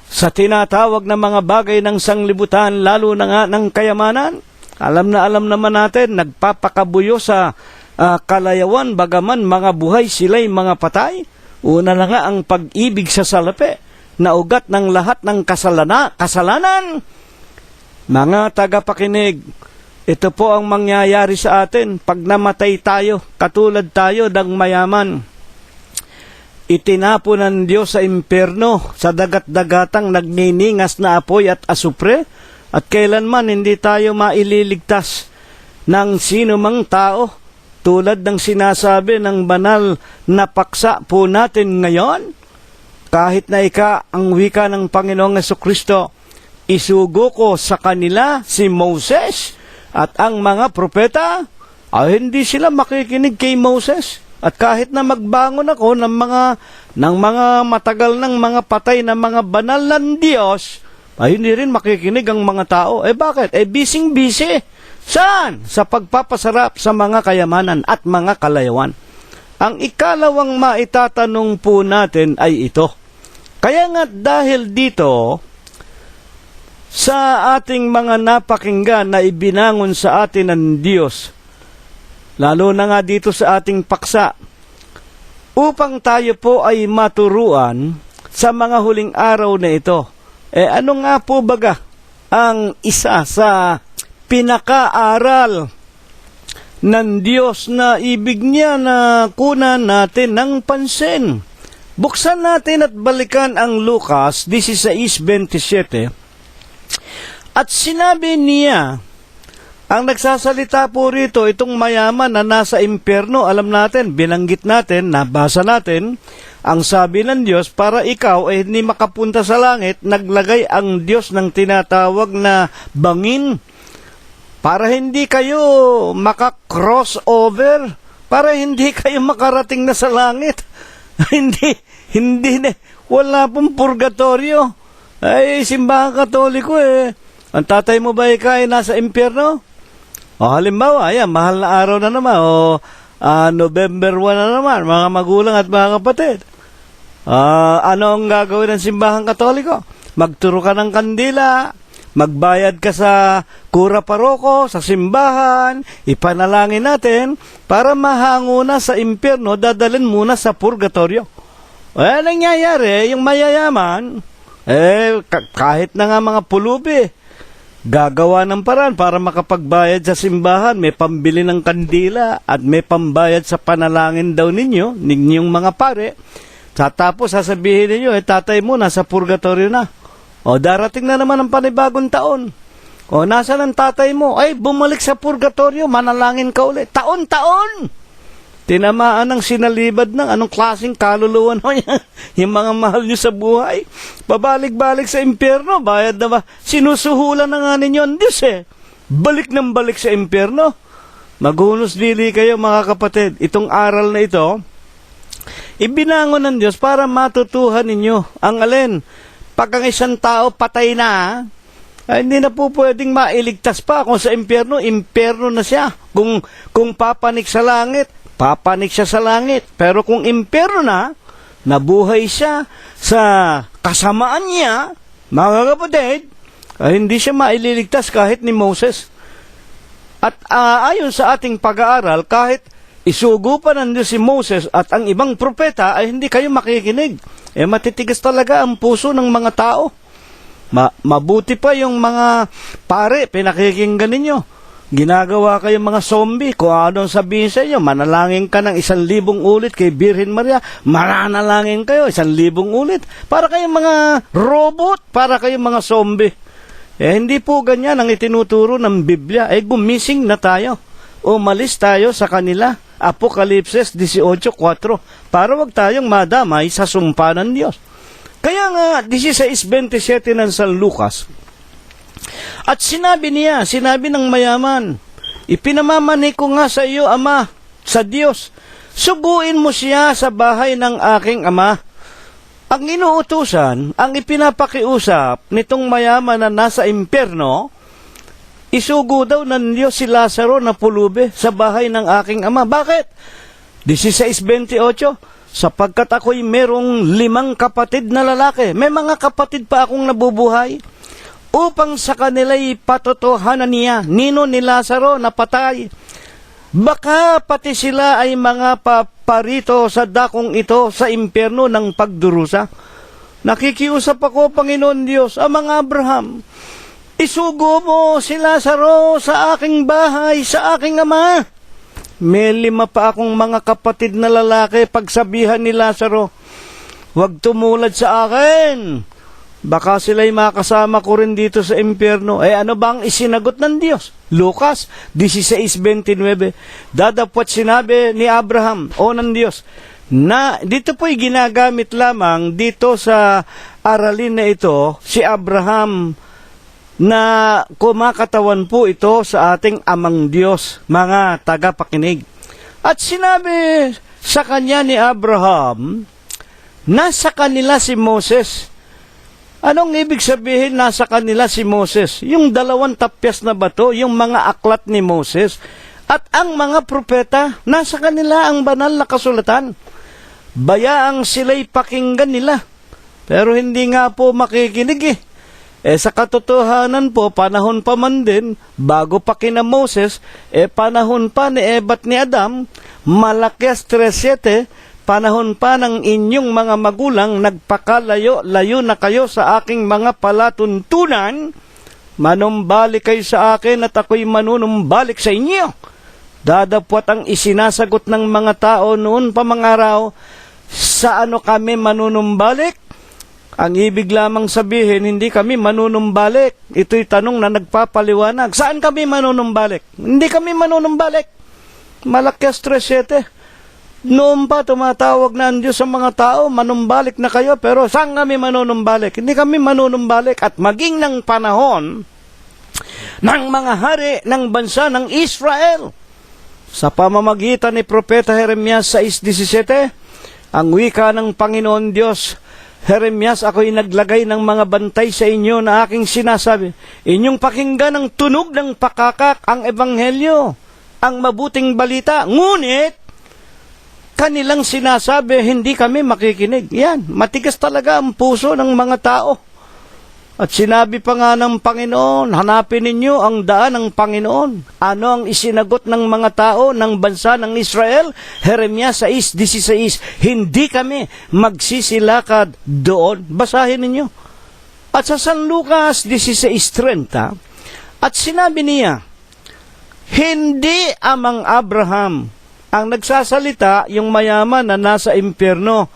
Speaker 3: sa tinatawag na mga bagay ng sanglibutan, lalo na nga ng kayamanan, alam naman natin, nagpapakabuyo sa kalayawan, bagaman mga buhay sila'y mga patay. Una na nga ang pag-ibig sa salapi, na ugat ng lahat ng kasalanan. Mga tagapakinig, ito po ang mangyayari sa atin pag namatay tayo, katulad tayo ng mayaman. Itinapo ng Diyos sa impyerno, sa dagat-dagatang nagniningas na apoy at asupre, at kailanman hindi tayo maililigtas ng sino mang tao, tulad ng sinasabi ng banal na paksa po natin ngayon. Kahit na ang wika ng Panginoong Jesucristo, isugo ko sa kanila si Moses at ang mga propeta, ay hindi sila makikinig kay Moses. At kahit na magbangon ako ng mga matagal ng mga patay na mga banal ng Diyos, ay hindi rin makikinig ang mga tao. Bakit? Bising-busy. Saan? Sa pagpapasarap sa mga kayamanan at mga kalayawan. Ang ikalawang maitatanong po natin ay ito. Kaya nga dahil dito, sa ating mga napakinggan na ibinangon sa atin ng Diyos, lalo na nga dito sa ating paksa, upang tayo po ay maturuan sa mga huling araw na ito. Ano nga po baga ang isa sa pinakaaral ng Diyos na ibig niya na kunan natin ng pansin? Buksan natin at balikan ang Lucas 16:27. At sinabi niya, ang nagsasalita po rito, itong mayaman na nasa impyerno, alam natin, binanggit natin, nabasa natin, ang sabi ng Diyos, para ikaw ay hindi makapunta sa langit, naglagay ang Diyos ng tinatawag na bangin, para hindi kayo maka-crossover, para hindi kayo makarating na sa langit. hindi, wala pong purgatorio. Ay, simbahan katoliko ang tatay mo ba ay nasa impyerno? Halimbawa, mahal na araw na naman, November 1 na naman, mga magulang at mga kapatid. Ano ang gagawin ng simbahan katoliko? Magturo ka ng kandila, magbayad ka sa kura paroko, sa simbahan, ipanalangin natin, para mahango na sa impyerno, dadalhin muna sa purgatorio. Nangyayari, yung mayayaman, kahit na nga mga pulubi, gagawa ng paraan para makapagbayad sa simbahan, may pambili ng kandila at may pambayad sa panalangin daw ninyong mga pare. Tapos sasabihin ninyo, tatay mo nasa purgatorio na. Darating na naman ang panibagong taon. Nasaan ang tatay mo? Bumalik sa purgatorio, manalangin ka ulit. Taon-taon! Tinamaan ng sinalibad ng anong klaseng kaluluwa niya. Yung mga mahal nyo sa buhay. Babalik-balik sa impyerno. Bayad na ba? Sinusuhulan na nga ninyo ang Diyos Balik ng balik sa impyerno. Maghunos dili kayo mga kapatid. Itong aral na ito, ibinangon ng Diyos para matutuhan ninyo. Ang alin? Pag ang isang tao patay na, hindi na po pwedeng mailigtas pa. Kung sa impyerno, impyerno na siya. Kung papanik sa langit, papanik siya sa langit. Pero kung impyerno na, nabuhay siya sa kasamaan niya, mga kapatid, hindi siya maililigtas kahit ni Moses. At ayon sa ating pag-aaral, kahit isugo pa ng Diyos si Moses at ang ibang propeta, ay hindi kayo makikinig. Matitigas talaga ang puso ng mga tao. Mabuti pa yung mga pare, pinakikinggan ninyo. Ginagawa kayong mga zombie, kung anong sabihin sa inyo, manalangin ka ng 1,000 ulit kay Birhen Maria, mananalangin kayo 1,000 ulit. Para kayong mga robot, para kayong mga zombie. Hindi po ganyan ang itinuturo ng Biblia. Gumising na tayo. Umalis tayo sa kanila. Apokalipsis 18:4. Para wag tayong madamay sa sumpa ng Diyos. Kaya nga, 16:27 ng San Lucas, at sinabi ng mayaman, ipinamamani ko nga sa iyo, Ama, sa Diyos, suguin mo siya sa bahay ng aking ama. Ang inuutusan, ang ipinapakiusap nitong mayaman na nasa impyerno, isugo daw ng Diyos si Lazaro na pulubi sa bahay ng aking ama. Bakit? 16:28, sapagkat ako'y merong 5 kapatid na lalaki. May mga kapatid pa akong nabubuhay. Upang sa kanila'y patotohanan niya, nino ni Lazaro na patay. Baka pati sila ay mga paparito sa dakong ito sa impyerno ng pagdurusa. Nakikiusap ako, Panginoon Diyos, Amang Abraham, isugo mo si Lazaro sa aking bahay, sa aking ama. May 5 pa akong mga kapatid na lalaki. Pagsabihan ni Lazaro, huwag tumulad sa akin. Baka sila'y makasama ko rin dito sa impyerno. Ano bang isinagot ng Diyos? Lucas 16:29. Dadapwat sinabi ni Abraham o ng Diyos na dito po'y ginagamit lamang dito sa aralin na ito si Abraham na kumakatawan po ito sa ating amang Diyos, mga tagapakinig. At sinabi sa kanya ni Abraham, nasa kanila si Moses. Anong ibig sabihin nasa kanila si Moses? Yung 2 tapyas na bato, yung mga aklat ni Moses, at ang mga propeta, nasa kanila ang banal na kasulatan. Bayaang sila'y pakinggan nila, pero hindi nga po makikinig eh. Sa katotohanan po, panahon pa man din, bago pa kina Moses, panahon pa ni Eva at ni Adam, Malakias 3:7, panahon pa ng inyong mga magulang, nagpakalayo-layo na kayo sa aking mga palatuntunan, manumbalik kayo sa akin at ako'y manunumbalik sa inyo. Dadapwat ang isinasagot ng mga tao noon pa mga araw, sa ano kami manunumbalik? Ang ibig lamang sabihin, hindi kami manunumbalik. Ito'y tanong na nagpapaliwanag. Saan kami manunumbalik? Hindi kami manunumbalik. Malakias 3:7. Noon pa tumatawag na ang Diyos sa mga tao, manumbalik na kayo, pero saan kami manunumbalik? Hindi kami manunumbalik. At maging ng panahon ng mga hari ng bansa ng Israel, sa pamamagitan ni Propeta Jeremias 6:17, ang wika ng Panginoon Diyos, Jeremias, ako'y naglagay ng mga bantay sa inyo na aking sinasabi. Inyong pakinggan ang tunog ng pakakak, ang ebanghelyo, ang mabuting balita. Ngunit, kanilang sinasabi, hindi kami makikinig. Yan, matigas talaga ang puso ng mga tao. At sinabi pa nga ng Panginoon, hanapin ninyo ang daan ng Panginoon. Ano ang isinagot ng mga tao ng bansa ng Israel? Jeremias 6:16, hindi kami magsisilakad doon. Basahin ninyo. At sa San Lucas 16:30, at sinabi niya, hindi amang Abraham ang nagsasalita, yung mayaman na nasa impyerno.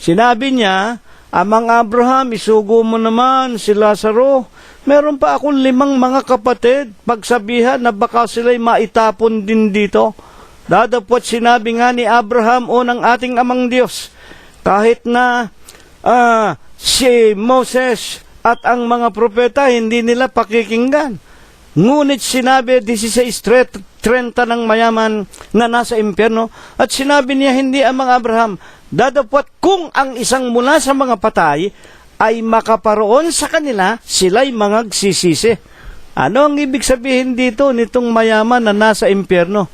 Speaker 3: Sinabi niya, amang Abraham, isugo mo naman si Lazaro. Meron pa akong 5 mga kapatid. Pagsabihan na baka sila'y maitapon din dito. Dadapwat sinabi nga ni Abraham, o ng ating amang Diyos, kahit na si Moses at ang mga propeta, hindi nila pakikinggan. Ngunit sinabi 16:30 ng mayaman na nasa impyerno, at sinabi niya, hindi amang Abraham, dadapwat kung ang isang mula sa mga patay ay makaparoon sa kanila, sila'y mangagsisisi. Ano ang ibig sabihin dito nitong mayaman na nasa impyerno?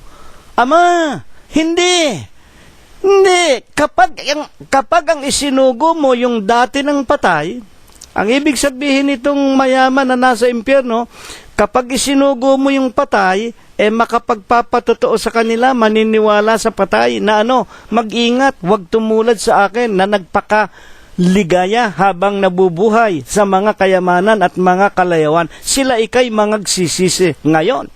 Speaker 3: Ama, hindi. Hindi. Kapag ang isinugo mo yung dati ng patay, ang ibig sabihin nitong mayaman na nasa impyerno, kapag isinugo mo yung patay, makapagpapatotoo sa kanila, maniniwala sa patay na mag-ingat, huwag tumulad sa akin na nagpakaligaya habang nabubuhay sa mga kayamanan at mga kalayawan. Sila ikay mangagsisisi. Ngayon,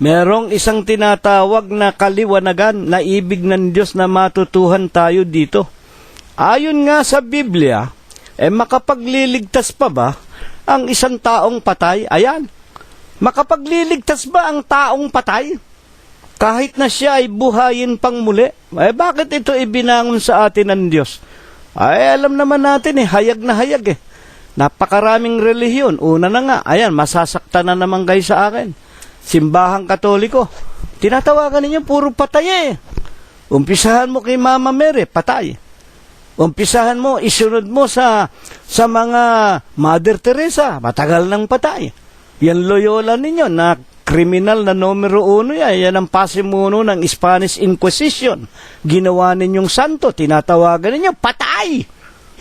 Speaker 3: merong isang tinatawag na kaliwanagan na ibig ng Diyos na matutuhan tayo dito. Ayon nga sa Biblia, makapagliligtas pa ba ang isang taong patay? Ayan. Makapagliligtas ba ang taong patay? Kahit na siya ay buhayin pang muli? Bakit ito ibinangon sa atin ng Diyos? Alam naman natin hayag na hayag Napakaraming relihiyon. Una na nga, ayan, masasaktan na naman kayo sa akin. Simbahang Katoliko. Tinatawagan ninyo, puro patay Umpisahan mo kay Mama Mary, patay. Umpisahan mo, isunod mo sa mga Mother Teresa, matagal ng patay. Yan Loyola ninyo na kriminal na numero 1 yan ang pasimuno ng Spanish Inquisition. Ginawa ninyong santo, tinatawagan ninyo, patay!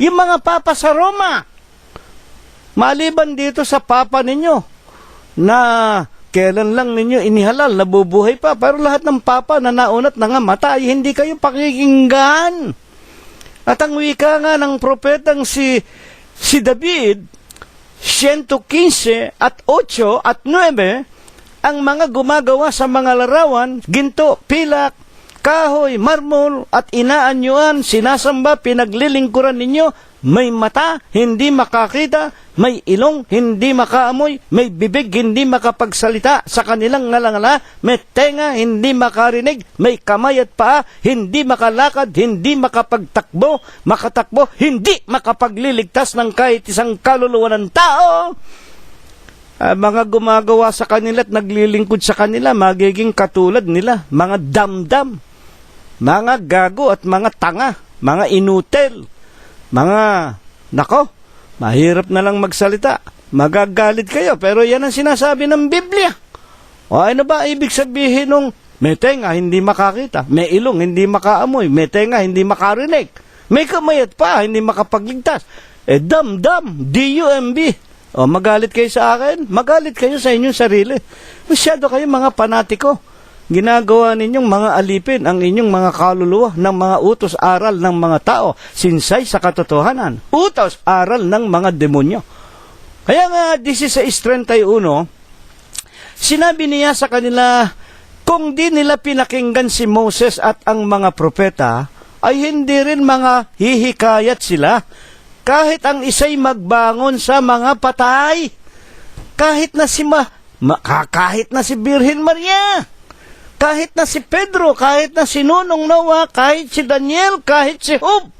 Speaker 3: Yung mga papa sa Roma. Maliban dito sa papa ninyo, na kailan lang ninyo inihalal, nabubuhay pa, pero lahat ng papa na naunat na nga matay, hindi kayo pakikinggan. At ang wika nga ng propetang si David, 115 at 8 at 9, ang mga gumagawa sa mga larawan, ginto, pilak, kahoy, marmol, at inaanyuan, sinasamba, pinaglilingkuran ninyo, may mata, hindi makakita, may ilong, hindi makaamoy, may bibig, hindi makapagsalita, sa kanilang ngalangala, may tenga, hindi makarinig, may kamay at paa, hindi makalakad, hindi makatakbo, hindi makapagliligtas ng kahit isang kaluluwa ng tao. mga gumagawa sa kanila at naglilingkod sa kanila, magiging katulad nila, mga damdam, mga gago at mga tanga, mga inutil, mga, nako, mahirap na lang magsalita, magagalit kayo, pero yan ang sinasabi ng Biblia. O ano ba ibig sabihin nung may tenga, hindi makakita, may ilong, hindi makaamoy, may tenga, hindi makarinig, may kamay at pa, hindi makapagligtas, damdam, D-U-M-B. O, magalit kayo sa akin? Magalit kayo sa inyong sarili. Masyado kayo mga panatiko. Ginagawa ninyong mga alipin ang inyong mga kaluluwa ng mga utos aral ng mga tao, sinsay sa katotohanan. Utos aral ng mga demonyo. Kaya nga, 16:31, sinabi niya sa kanila, kung di nila pinakinggan si Moses at ang mga propeta, ay hindi rin mga hihikayat sila. Kahit ang isa'y magbangon sa mga patay, kahit na si kahit na si Birhen Maria, kahit na si Pedro, kahit na si Nunong Noah, kahit si Daniel, kahit si Job,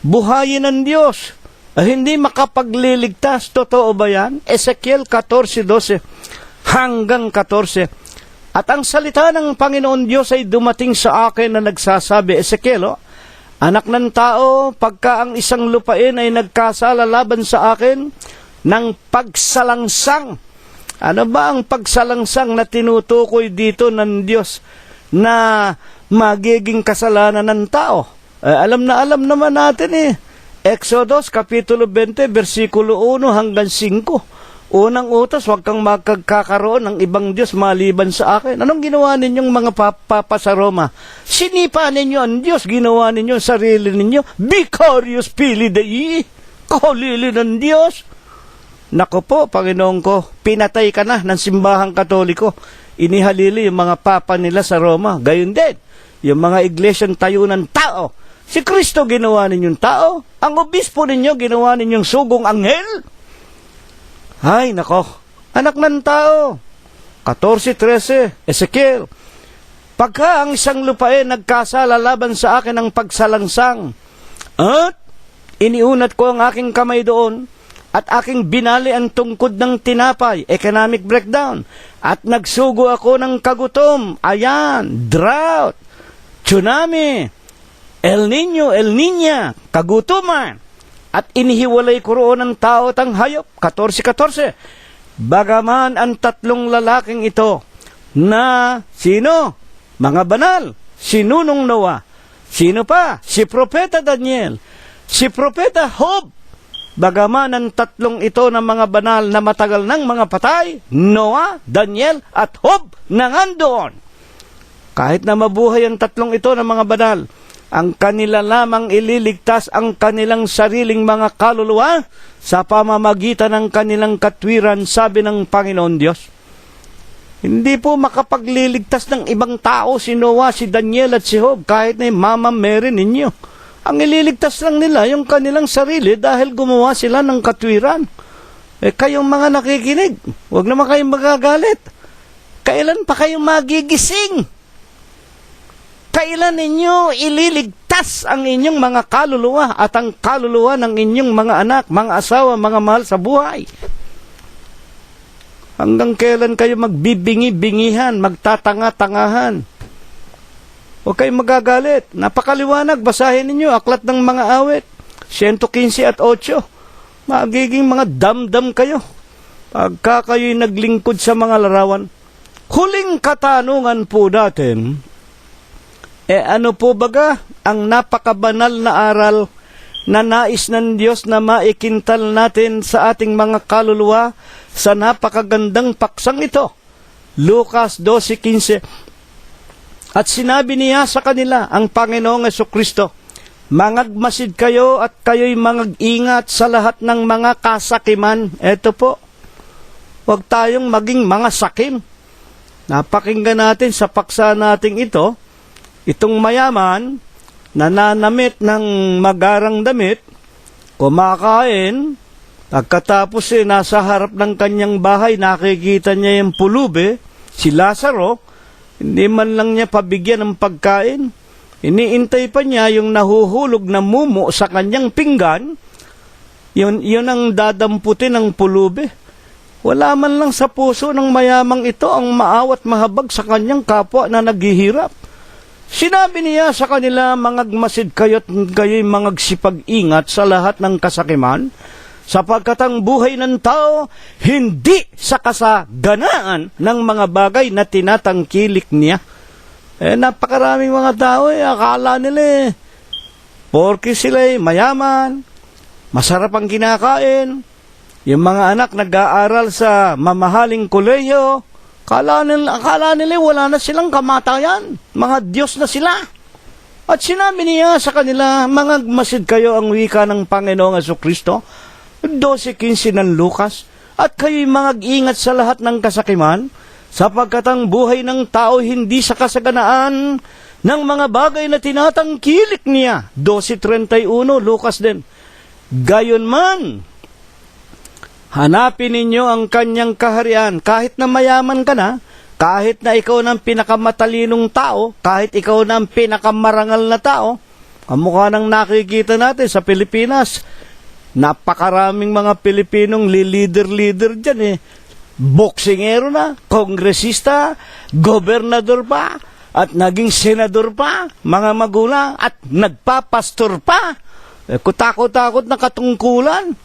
Speaker 3: buhayin ng Diyos, hindi makapagliligtas. Totoo ba yan? Ezekiel 14:12 hanggang 14. At ang salita ng Panginoon Diyos ay dumating sa akin na nagsasabi, Ezekiel, anak ng tao, pagka ang isang lupain ay nagkasala laban sa akin ng pagsalangsang. Ano ba ang pagsalangsang na tinutukoy dito ng Diyos na magiging kasalanan ng tao? Alam naman natin Exodus, Kapitulo 20, versikulo 1 hanggang 5. Unang utos, huwag kang magkakaroon ng ibang Diyos maliban sa akin. Anong ginawa ninyong mga papa sa Roma? Sinipa ninyo ang Diyos, ginawa ninyo sarili ninyo. Vicarious Pili Dei, kahalili ng Diyos. Nako po, Panginoon ko, pinatay ka na ng simbahang Katoliko. Inihalili yung mga papa nila sa Roma. Gayon din, yung mga iglesyang tayo ng tao. Si Kristo ginawa ninyong tao. Ang obispo ninyo, ginawa ninyong sugong anghel. Ay, nako, anak ng tao. 14:13, Ezekiel, pagka ang isang lupain nagkasala laban sa akin ng pagsalangsang, at iniunat ko ang aking kamay doon, at aking binali ang tungkod ng tinapay, economic breakdown, at nagsugo ako ng kagutom, ayan, drought, tsunami, El Nino, El Niña, kagutuman, at inihiwalay ko roon ang tao at ang hayop. 14:14. Bagaman ang tatlong lalaking ito na sino? Mga banal. Si Nunong Noah. Sino pa? Si Propeta Daniel. Si Propeta Job. Bagaman ang tatlong ito na mga banal na matagal ng mga patay, Noah, Daniel at Job nangandoon. Kahit na mabuhay ang tatlong ito na mga banal, ang kanila lamang ililigtas ang kanilang sariling mga kaluluwa sa pamamagitan ng kanilang katwiran, sabi ng Panginoon Diyos. Hindi po makapagliligtas ng ibang tao si Noah, si Daniel at si Job, kahit na Mama Mary ninyo. Ang ililigtas lang nila yung kanilang sarili dahil gumawa sila ng katwiran. Kayong mga nakikinig, huwag naman kayong magagalit. Kailan pa kayong magigising? Kailan ninyo ililigtas ang inyong mga kaluluwa at ang kaluluwa ng inyong mga anak, mga asawa, mga mahal sa buhay? Hanggang kailan kayo magbibingi-bingihan, magtatanga-tangahan? Huwag kayong magagalit. Napakaliwanag, basahin ninyo, Aklat ng Mga Awit, 115 at 8. Magiging mga damdam kayo pagka kayo'y naglingkod sa mga larawan. Huling katanungan po natin, ano po baga ang napakabanal na aral na nais ng Diyos na maikintal natin sa ating mga kaluluwa sa napakagandang paksang ito? Lucas 12:15. At sinabi niya sa kanila, ang Panginoong Jesucristo, mangagmasid kayo at kayo'y mangag-ingat sa lahat ng mga kasakiman. Ito po, huwag tayong maging mga sakim. Napakinggan natin sa paksa nating ito, itong mayaman, nananamit ng magarang damit, kumakain, pagkatapos nasa harap ng kanyang bahay, nakikita niya yung pulube, si Lazaro, hindi man lang niya pabigyan ng pagkain, iniintay pa niya yung nahuhulog na mumo sa kanyang pinggan, yun ang dadamputin ng pulube. Wala man lang sa puso ng mayamang ito ang maawat mahabag sa kanyang kapwa na naghihirap. Sinabi niya sa kanila, mangagmasid kayo't kayo'y mangagsipag-ingat sa lahat ng kasakiman, sapagkat ang buhay ng tao hindi sa kasaganaan ng mga bagay na tinatangkilik niya. Napakaraming mga tao akala nila porke sila'y mayaman, masarap ang kinakain, yung mga anak nag-aaral sa mamahaling kolehiyo, akala nila wala na silang kamatayan, mga Diyos na sila. At sinabi niya sa kanila, mangagmasid kayo ang wika ng Panginoong Jesucristo, 12:15 ng Lucas, at kayo'y mangag-ingat sa lahat ng kasakiman, sapagkat ang buhay ng tao hindi sa kasaganaan ng mga bagay na tinatangkilik niya. 12:31, Lucas din. Gayon man, hanapin ninyo ang kanyang kaharian. Kahit na mayaman ka na, kahit na ikaw ng pinakamatalinong tao, kahit ikaw ng pinakamarangal na tao, ang mukha ng nakikita natin sa Pilipinas, napakaraming mga Pilipinong leader dyan boksingero na, kongresista, gobernador pa, at naging senador pa, mga magulang, at nagpapastor pa. Kutakot-takot na katungkulan.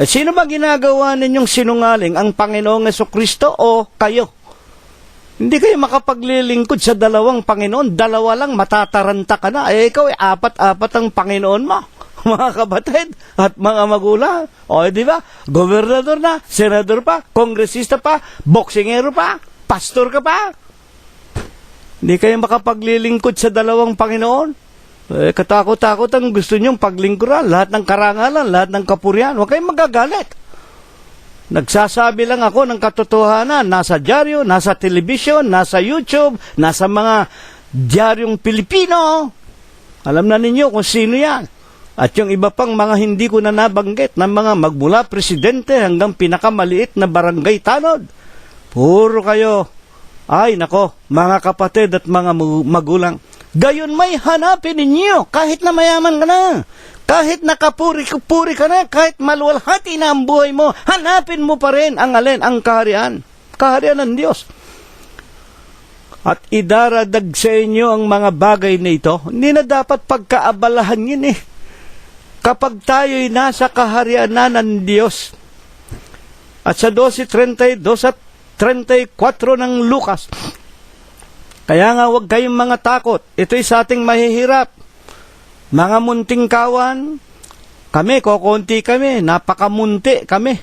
Speaker 3: Sino ba ginagawa ninyong sinungaling? Ang Panginoong Jesucristo o kayo? Hindi kayo makapaglilingkod sa dalawang Panginoon. Dalawa lang, matataranta ka na. Ikaw apat-apat ang Panginoon mo. Mga kapatid at mga magulang. Di ba? Gobernador na, senador pa, kongresista pa, boksingero pa, pastor ka pa. Hindi kayo makapaglilingkod sa dalawang Panginoon. Katakot-takot ang gusto nyong paglingkuran. Lahat ng karangalan, lahat ng kapurihan. Huwag kayong magagalit. Nagsasabi lang ako ng katotohanan. Nasa dyaryo, nasa television, nasa YouTube, nasa mga dyaryong Pilipino. Alam na ninyo kung sino yan. At yung iba pang mga hindi ko na nabanggit ng mga magmula presidente hanggang pinakamaliit na barangay tanod. Puro kayo. Ay nako, mga kapatid at mga magulang. Gayon may hanapin ninyo kahit na mayaman ka na. Kahit nakapuri-puri ka na, kahit maluwalhati na ang buhay mo, hanapin mo pa rin ang alin, ang kaharian. Kaharian ng Diyos. At idaradag sa inyo ang mga bagay na ito. Hindi na dapat pagkaabalahan yun kapag tayo'y nasa kaharian na ng Diyos. At sa 12:32 at 34 ng Lucas, kaya nga huwag kayong mga takot. Ito'y sa ating mahihirap. Mga munting kawan, kami, kokonti kami, napakamunti kami,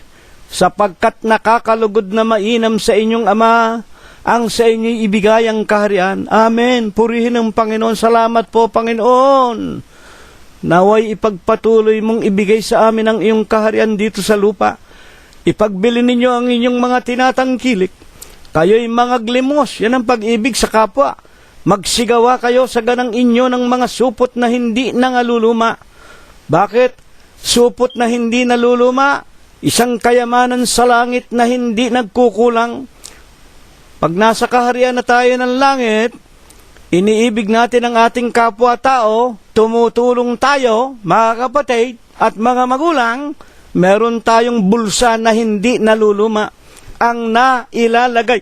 Speaker 3: sapagkat nakakalugod na mainam sa inyong Ama, ang sa inyo'y ibigay ang kaharian. Amen. Purihin ang Panginoon. Salamat po, Panginoon. Naway ipagpatuloy mong ibigay sa amin ang iyong kaharian dito sa lupa. Ipagbili ninyo ang inyong mga tinatangkilik. Kayo'y mangaglimos. Yan ang pag-ibig sa kapwa. Magsigawa kayo sa ganang inyo ng mga supot na hindi nangaluluma. Bakit? Supot na hindi naluluma, isang kayamanan sa langit na hindi nagkukulang. Pag nasa kaharian na tayo ng langit, iniibig natin ang ating kapwa-tao, tumutulong tayo, mga kapatid at mga magulang, meron tayong bulsa na hindi naluluma. Ang nailalagay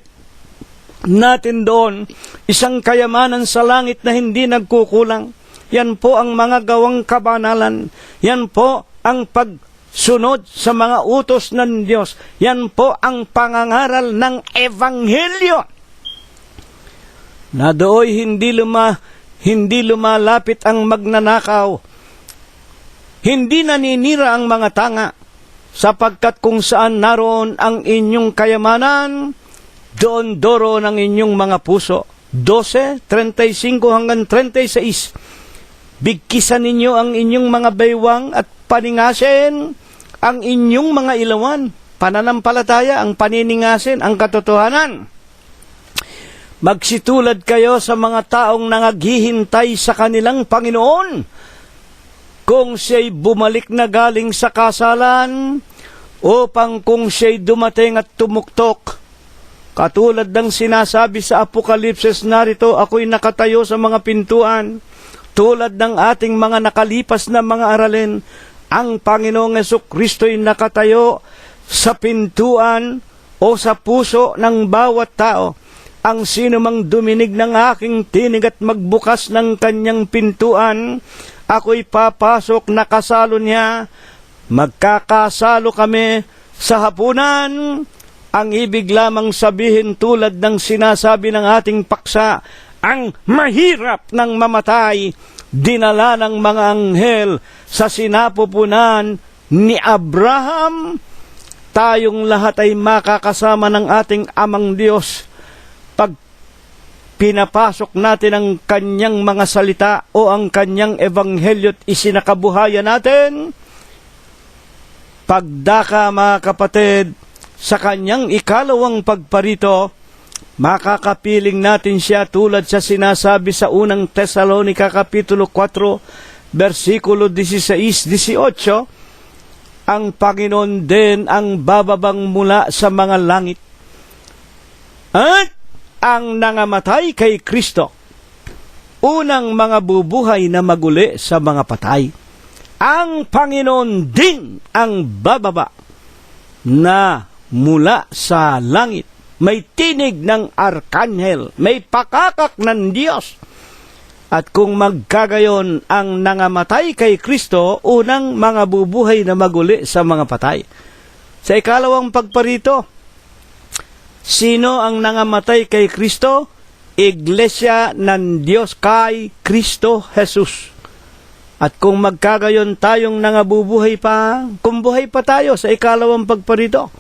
Speaker 3: natin doon, isang kayamanan sa langit na hindi nagkukulang. Yan po ang mga gawang kabanalan. Yan po ang pagsunod sa mga utos ng Diyos. Yan po ang pangangaral ng Ebanghelyo. Na dooy hindi lumalapit ang magnanakaw. Hindi naninira ang mga tanga, sapagkat kung saan naroon ang inyong kayamanan, doon doro ng inyong mga puso. 12:35 hanggang 36. Bigkisan ninyo ang inyong mga baywang at paningasin ang inyong mga ilawan. Pananampalataya, ang paniningasin, ang katotohanan. Magsitulad kayo sa mga taong nangaghihintay sa kanilang Panginoon. Kung siya'y bumalik na galing sa kasalan, upang kung siya'y dumating at tumuktok, katulad ng sinasabi sa Apokalipsis, narito ako'y nakatayo sa mga pintuan, tulad ng ating mga nakalipas na mga aralin, ang Panginoong Jesucristo'y nakatayo sa pintuan o sa puso ng bawat tao. Ang sino mang duminig ng aking tinig at magbukas ng kanyang pintuan, ako'y papasok na kasalo niya. Magkakasalo kami sa hapunan. Ang ibig lamang sabihin tulad ng sinasabi ng ating paksa, ang mahirap ng mamatay, dinala ng mga anghel sa sinapupunan ni Abraham. Tayong lahat ay makakasama ng ating Amang Diyos pag pinapasok natin ang kanyang mga salita o ang kanyang ebanghelyo at isinakabuhayan natin. Pagdaka, mga kapatid, sa kanyang ikalawang pagparito, makakapiling natin siya tulad sa sinasabi sa unang Tesalonica Kapitulo 4, versikulo 16-18, ang Panginoon din ang bababang mula sa mga langit. At ang nangamatay kay Kristo, unang mga bubuhay na maguli sa mga patay. Ang Panginoon din ang bababa na mula sa langit. May tinig ng arkanghel, may pakakak ng Diyos. At kung magkagayon ang nangamatay kay Kristo, unang mga bubuhay na maguli sa mga patay. Sa ikalawang pagparito, sino ang nangamatay kay Kristo? Iglesia ng Diyos kay Kristo Jesus. At kung magkagayon tayong nangabubuhay pa, kung buhay pa tayo sa ikalawang pagparito,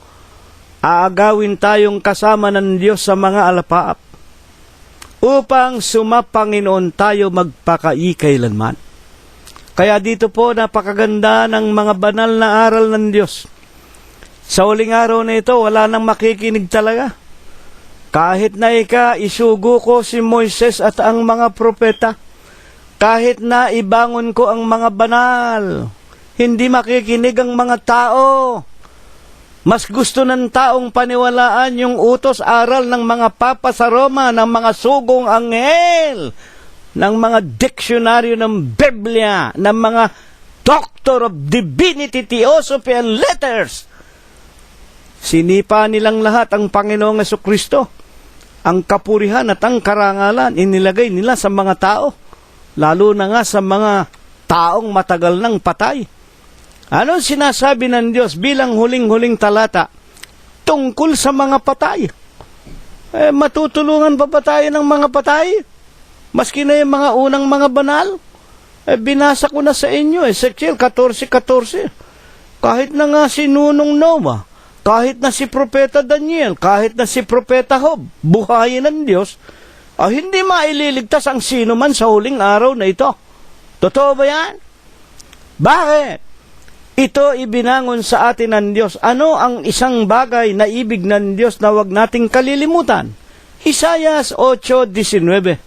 Speaker 3: aagawin tayong kasama ng Diyos sa mga alapaap upang sumapanginoon tayo magpakaikailanman. Kaya dito po napakaganda ng mga banal na aral ng Diyos. Sa huling araw na ito, wala nang makikinig talaga. Kahit na isugo ko si Moises at ang mga propeta, kahit na ibangon ko ang mga banal, hindi makikinig ang mga tao. Mas gusto ng taong paniwalaan yung utos aral ng mga papa sa Roma, ng mga sugong anghel, ng mga diksyonaryo ng Biblia, ng mga Doctor of Divinity, Theosophy, and Letters. Sinipa nilang lahat ang Panginoong Jesucristo. Ang kapurihan at ang karangalan inilagay nila sa mga tao, lalo na nga sa mga taong matagal nang patay. Ano sinasabi ng Diyos bilang huling-huling talata tungkol sa mga patay? Matutulungan pa ba tayo ng mga patay? Maski na yung mga unang mga banal? Binasa ko na sa inyo, Ezekiel 14:14. Kahit na nga si Nunong Noah, kahit na si Propeta Daniel, kahit na si Propeta Job, buhayin ng Diyos, hindi maililigtas ang sino man sa huling araw na ito. Totoo ba yan? Bakit? Ito ibinangon sa atin ng Diyos. Ano ang isang bagay na ibig ng Diyos na wag nating kalilimutan? Isaiah 8:19.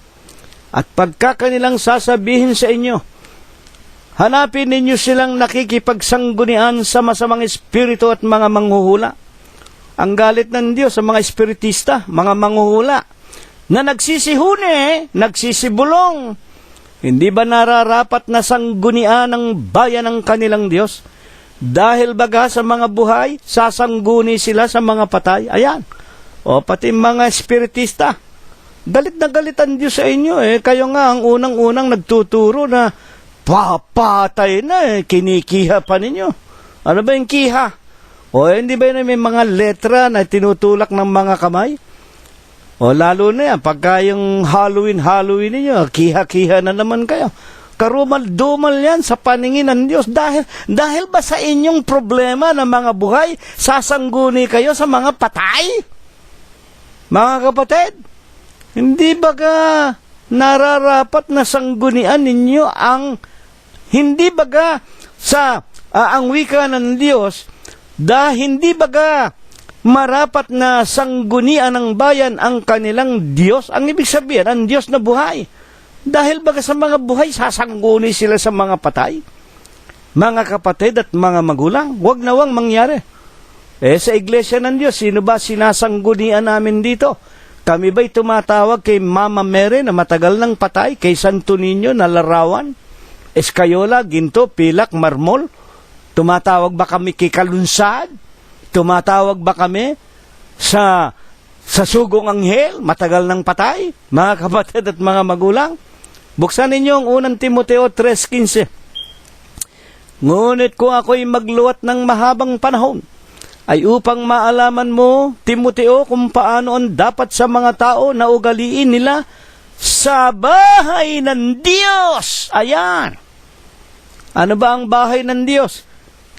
Speaker 3: At pagka kanilang sasabihin sa inyo, hanapin ninyo silang nakikipagsanggunian sa masamang espiritu at mga manghuhula. Ang galit ng Diyos sa mga espiritista, mga manghuhula, na nagsisihuni, nagsisibulong. Hindi ba nararapat na sanggunian ng bayan ng kanilang Diyos? Dahil baga sa mga buhay, sasangguni sila sa mga patay. Ayan. O pati mga espiritista. Galit na galit ang Diyos sa inyo Kayo nga ang unang-unang nagtuturo na papatay na kinikiha pa ninyo. Ano ba yung kiha? O hindi ba yun may mga letra na tinutulak ng mga kamay? O lalo na yan, pagka yung Halloween ninyo, kiha-kiha na naman kayo. Karumal-dumal yan sa paningin ng Diyos. Dahil ba sa inyong problema ng mga buhay, sasangguni kayo sa mga patay? Mga kapatid, hindi ba ka nararapat na sanggunian ninyo hindi ba ka sa ang wika ng Diyos, hindi ba ka marapat na sanggunian ng bayan ang kanilang Diyos? Ang ibig sabihin, ang Diyos na buhay. Dahil baga sa mga buhay, sasangguni sila sa mga patay. Mga kapatid at mga magulang, wag na wang mangyari. Sa Iglesia ng Diyos, sino ba sinasanggunian namin dito? Kami ba'y tumatawag kay Mama Mary na matagal nang patay, kay Santo Niño na larawan, Escayola, Ginto, Pilak, Marmol? Tumatawag ba kami kay Kalunsad? Tumatawag ba kami sa sugong anghel, matagal nang patay, mga kapatid at mga magulang. Buksan ninyo ang unang Timoteo 3:15. Ngunit kung ako'y magluwat ng mahabang panahon, ay upang maalaman mo, Timoteo, kung paano ang dapat sa mga tao na ugaliin nila sa bahay ng Diyos. Ayan. Ano ba ang bahay ng Diyos?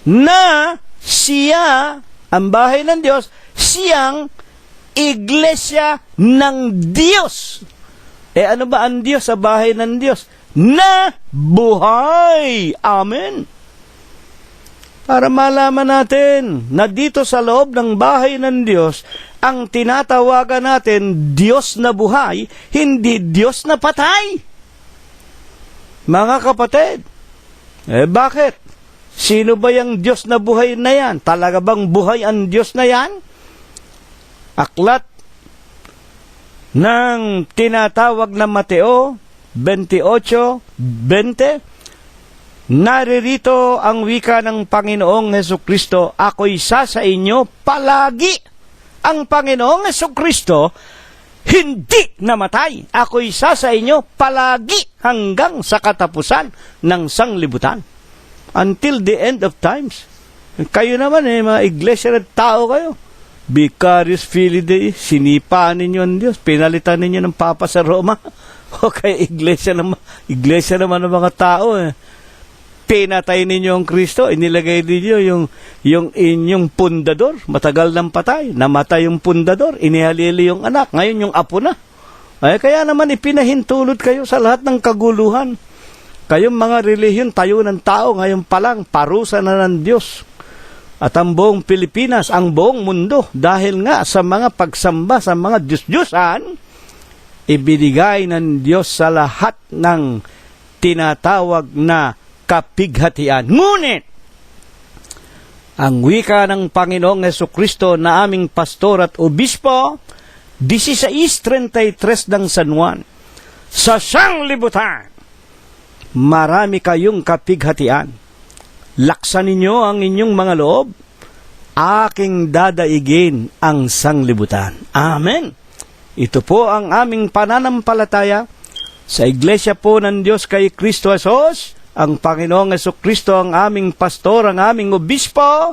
Speaker 3: Na siya, ang bahay ng Diyos, siyang iglesia ng Diyos. Ano ba ang Diyos sa bahay ng Diyos? Na buhay. Amen. Para malaman natin na dito sa loob ng bahay ng Diyos, ang tinatawagan natin Diyos na buhay, hindi Diyos na patay. Mga kapatid, bakit? Sino ba yung Diyos na buhay na yan? Talaga bang buhay ang Diyos na yan? Aklat ng tinatawag na Mateo 28:20, naririto ang wika ng Panginoong Hesukristo, ako'y isa sa inyo palagi. Ang Panginoong Hesukristo hindi namatay. Ako'y isa sa inyo palagi hanggang sa katapusan ng sanglibutan. Until the end of times. Kayo naman mga iglesia at tao kayo. Vicarious Filii, sinipaan ninyo ang Diyos, pinalitan ninyo ng Papa sa Roma. O kaya iglesia naman ng mga tao. Pinatay ninyo ang Kristo, inilagay ninyo yung inyong pundador, matagal nang patay, namatay yung pundador, inihalili yung anak, ngayon yung apo na. Kaya naman ipinahintulot kayo sa lahat ng kaguluhan. Kayong mga relihiyon, tayo ng tao, ngayon pa lang, parusa na ng Diyos. At ang buong Pilipinas, ang buong mundo, dahil nga sa mga pagsamba, sa mga Diyos-Diyosan, ibinigay ng Diyos sa lahat ng tinatawag na kapighatian. Ngunit, ang wika ng Panginoong Hesukristo na aming pastor at obispo, 16:33 ng San Juan, sa sanglibutan, marami kayong kapighatian. Laksan ninyo ang inyong mga loob, aking dadaigin ang sanglibutan. Amen. Ito po ang aming pananampalataya sa Iglesia po ng Diyos kay Kristo Jesus, ang Panginoong Hesukristo ang aming pastor, ang aming obispo.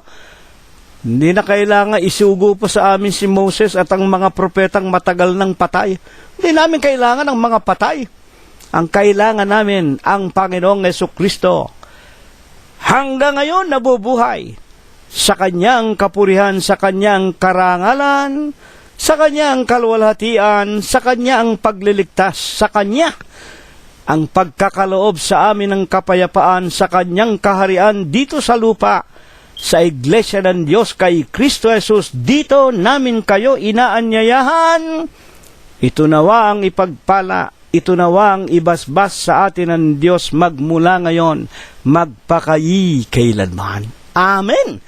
Speaker 3: Hindi na kailangan isugo po sa amin si Moses at ang mga propetang matagal nang patay. Hindi namin kailangan ang mga patay. Ang kailangan namin ang Panginoong Hesukristo. Hanggang ngayon nabubuhay sa Kanyang kapurihan, sa Kanyang karangalan, sa Kanyang kaluwalhatian, sa Kanyang pagliligtas, sa Kanya ang pagkakaloob sa amin ng kapayapaan, sa Kanyang kaharian dito sa lupa, sa Iglesia ng Diyos kay Kristo Jesus. Dito namin kayo inaanyayahan. Ito nawa ang ipagpala, ito nawa ang ibasbas sa atin ng Diyos magmula ngayon, magpakayi kailanman. Amen.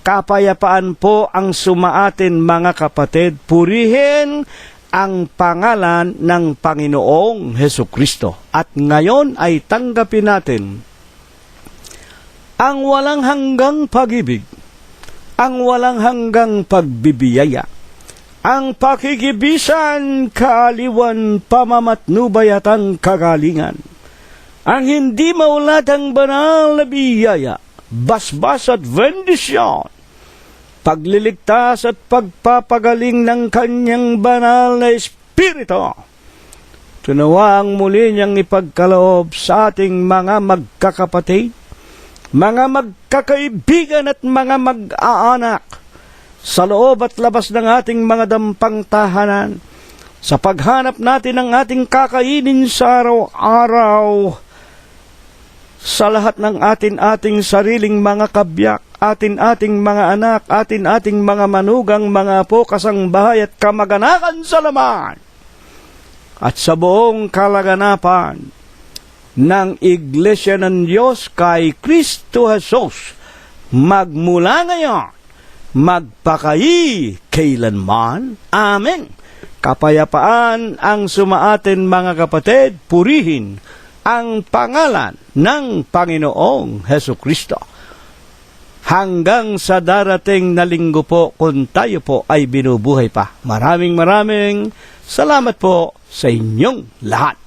Speaker 3: Kapayapaan po ang sumaatin mga kapatid. Purihin ang pangalan ng Panginoong Hesukristo. At ngayon ay tanggapin natin ang walang hanggang pag-ibig, ang walang hanggang pagbibiyaya, ang pakikibisan, kaaliwan, pamamatnubay at ang kagalingan, ang hindi maulatang banal na biyaya, basbas at bendisyon, pagliligtas at pagpapagaling ng Kanyang banal na Espiritu. Tunawang muli niyang ipagkaloob sa ating mga magkakapatid, mga magkakaibigan at mga mag-aanak, sa loob at labas ng ating mga dampang tahanan, sa paghanap natin ng ating kakainin sa araw-araw, sa lahat ng ating sariling mga kabyak, ating mga anak, ating mga manugang, mga apo, kasangbahay at kamag-anakan sa laman, at sa buong kalaganapan ng Iglesia ng Diyos kay Kristo Jesus, magmula ngayon, magpakayi kailanman. Amen. Kapayapaan ang sumaatin mga kapatid, purihin ang pangalan ng Panginoong Hesukristo. hanggang sa darating na linggo po kung tayo po ay binubuhay pa. Maraming salamat po sa inyong lahat.